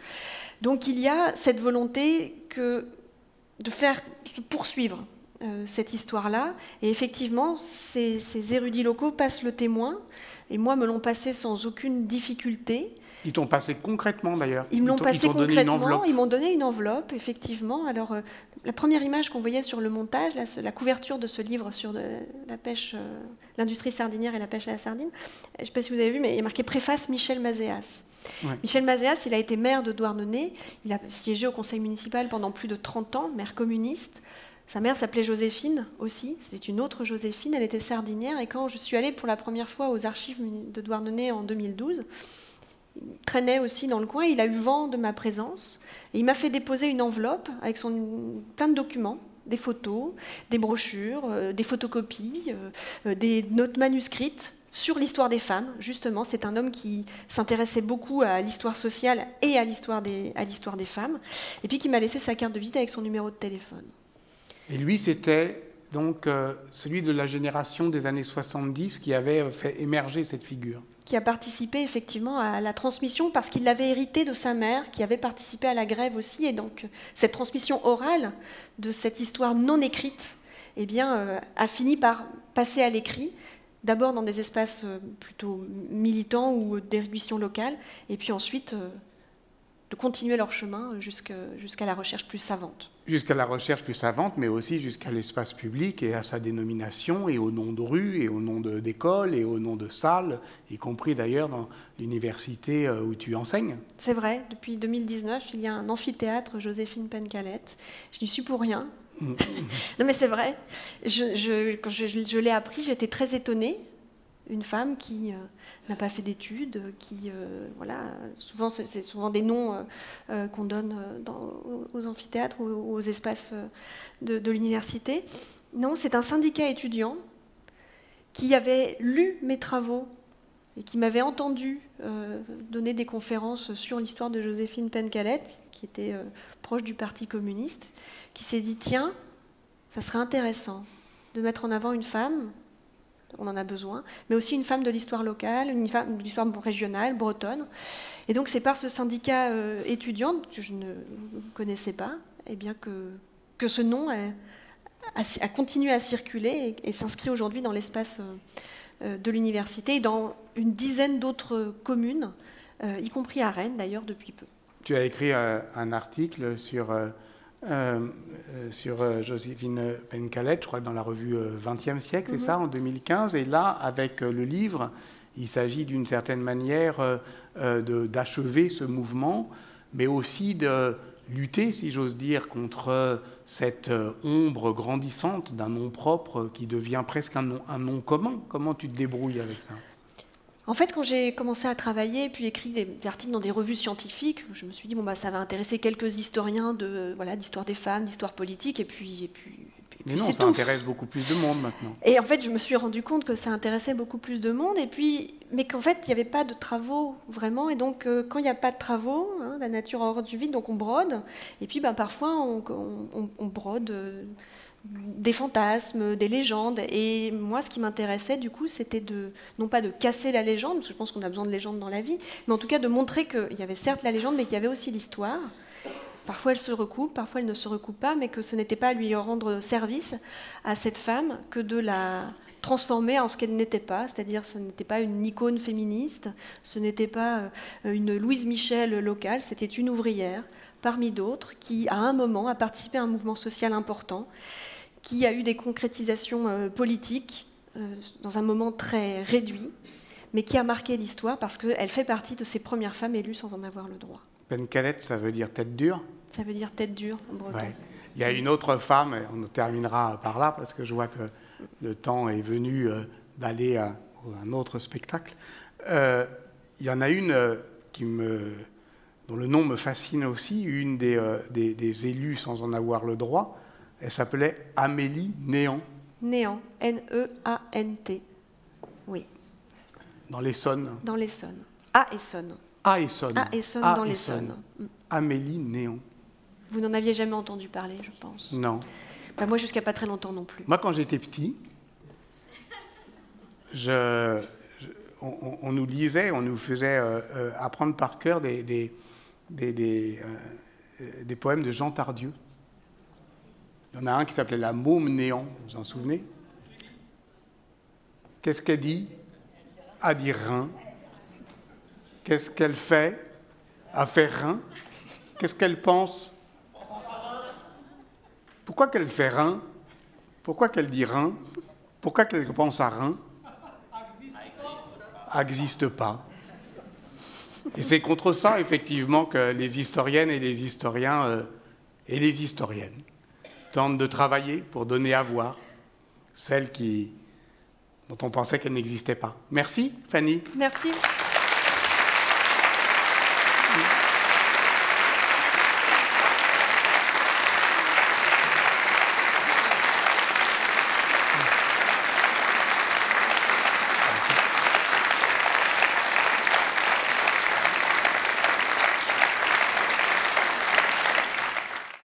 Donc il y a cette volonté de faire poursuivre cette histoire-là. Et effectivement, ces érudits locaux passent le témoin. Et moi, me l'ont passé sans aucune difficulté. Ils t'ont passé concrètement, d'ailleurs. Ils me l'ont passé concrètement. Ils m'ont donné une enveloppe, effectivement. Alors, la première image qu'on voyait sur le montage, la couverture de ce livre sur la pêche, l'industrie sardinière et la pêche à la sardine, je ne sais pas si vous avez vu, mais il y a marqué préface Michel Mazéas. Ouais. Michel Mazéas, il a été maire de Douarnenez. Il a siégé au conseil municipal pendant plus de 30 ans, maire communiste. Sa mère s'appelait Joséphine aussi, c'était une autre Joséphine, elle était sardinière. Et quand je suis allée pour la première fois aux archives de Douarnenez en 2012, il traînait aussi dans le coin, il a eu vent de ma présence. Et il m'a fait déposer une enveloppe avec plein de documents, des photos, des brochures, des photocopies, des notes manuscrites sur l'histoire des femmes. Justement, c'est un homme qui s'intéressait beaucoup à l'histoire sociale et à l'histoire des femmes. Et puis qui m'a laissé sa carte de visite avec son numéro de téléphone. Et lui, c'était donc celui de la génération des années 70 qui avait fait émerger cette figure. Qui a participé effectivement à la transmission parce qu'il l'avait hérité de sa mère, qui avait participé à la grève aussi. Et donc, cette transmission orale de cette histoire non écrite, eh bien, a fini par passer à l'écrit, d'abord dans des espaces plutôt militants ou d'érudition locale, et puis ensuite continuer leur chemin jusqu'à la recherche plus savante. Jusqu'à la recherche plus savante, mais aussi jusqu'à l'espace public et à sa dénomination, et au nom de rue, et au nom d'école, et au nom de salles, y compris d'ailleurs dans l'université où tu enseignes. C'est vrai, depuis 2019, il y a un amphithéâtre Joséphine Pencalette. Je n'y suis pour rien. Non mais c'est vrai. Quand je l'ai appris, j'étais très étonnée. Une femme qui n'a pas fait d'études, qui, voilà, c'est souvent des noms qu'on donne aux amphithéâtres ou aux espaces de l'université. Non, c'est un syndicat étudiant qui avait lu mes travaux et qui m'avait entendu donner des conférences sur l'histoire de Joséphine Pencalette, qui était proche du Parti communiste, qui s'est dit, tiens, ça serait intéressant de mettre en avant une femme, on en a besoin, mais aussi une femme de l'histoire locale, une femme de l'histoire régionale, bretonne. Et donc c'est par ce syndicat étudiant, que je ne connaissais pas, eh bien que ce nom a continué à circuler et s'inscrit aujourd'hui dans l'espace de l'université et dans une dizaine d'autres communes, y compris à Rennes d'ailleurs depuis peu. Tu as écrit un article sur Joséphine Pencalette, je crois, dans la revue 20e siècle, c'est ça, en 2015. Et là, avec le livre, il s'agit d'une certaine manière d'achever ce mouvement, mais aussi de lutter, si j'ose dire, contre cette ombre grandissante d'un nom propre qui devient presque un nom commun. Comment tu te débrouilles avec ça ? En fait, quand j'ai commencé à travailler, puis écrit des articles dans des revues scientifiques, je me suis dit, bon, bah, ça va intéresser quelques historiens d'histoire des femmes, d'histoire politique, et puis mais non, ça intéresse beaucoup plus de monde maintenant. Et en fait, je me suis rendu compte que ça intéressait beaucoup plus de monde, mais qu'en fait, il n'y avait pas de travaux vraiment. Et donc, quand il n'y a pas de travaux, la nature a horreur du vide, donc on brode. Et puis, parfois, on brode des fantasmes, des légendes. Et moi, ce qui m'intéressait, du coup, c'était non pas de casser la légende, parce que je pense qu'on a besoin de légendes dans la vie, mais en tout cas de montrer qu'il y avait certes la légende, mais qu'il y avait aussi l'histoire. Parfois elle se recoupe, parfois elle ne se recoupe pas, mais que ce n'était pas lui rendre service à cette femme que de la transformer en ce qu'elle n'était pas, c'est-à-dire ce n'était pas une icône féministe, ce n'était pas une Louise Michel locale, c'était une ouvrière parmi d'autres qui, à un moment, a participé à un mouvement social important, qui a eu des concrétisations politiques dans un moment très réduit, mais qui a marqué l'histoire parce qu'elle fait partie de ces premières femmes élues sans en avoir le droit. Pencalette, ça veut dire tête dure ? Ça veut dire tête dure en breton. Ouais. Il y a une autre femme, et on terminera par là parce que je vois que le temps est venu d'aller à un autre spectacle. Il y en a une dont le nom me fascine aussi, une des élues sans en avoir le droit. Elle s'appelait Amélie Néant. Néant, N-E-A-N-T. Oui. Dans l'Essonne. Dans l'Essonne. À Essonne. À Essonne. À Essonne, dans l'Essonne. Amélie Néant. Vous n'en aviez jamais entendu parler, je pense. Non. Moi, jusqu'à pas très longtemps non plus. Moi, quand j'étais petit, on nous lisait, on nous faisait apprendre par cœur des poèmes de Jean Tardieu. Il y en a un qui s'appelait La Môme Néant, vous vous en souvenez ? Qu'est-ce qu'elle dit ? A dit rien. Qu'est-ce qu'elle fait ? A fait rien. Qu'est-ce qu'elle pense ? Pourquoi qu'elle fait rien ? Pourquoi qu'elle dit rien ? Pourquoi qu'elle pense à rien ? N'existe pas. Et c'est contre ça, effectivement, que les historiennes et les historiens et les historiennes tentent de travailler pour donner à voir celles dont on pensait qu'elles n'existaient pas. Merci, Fanny. Merci.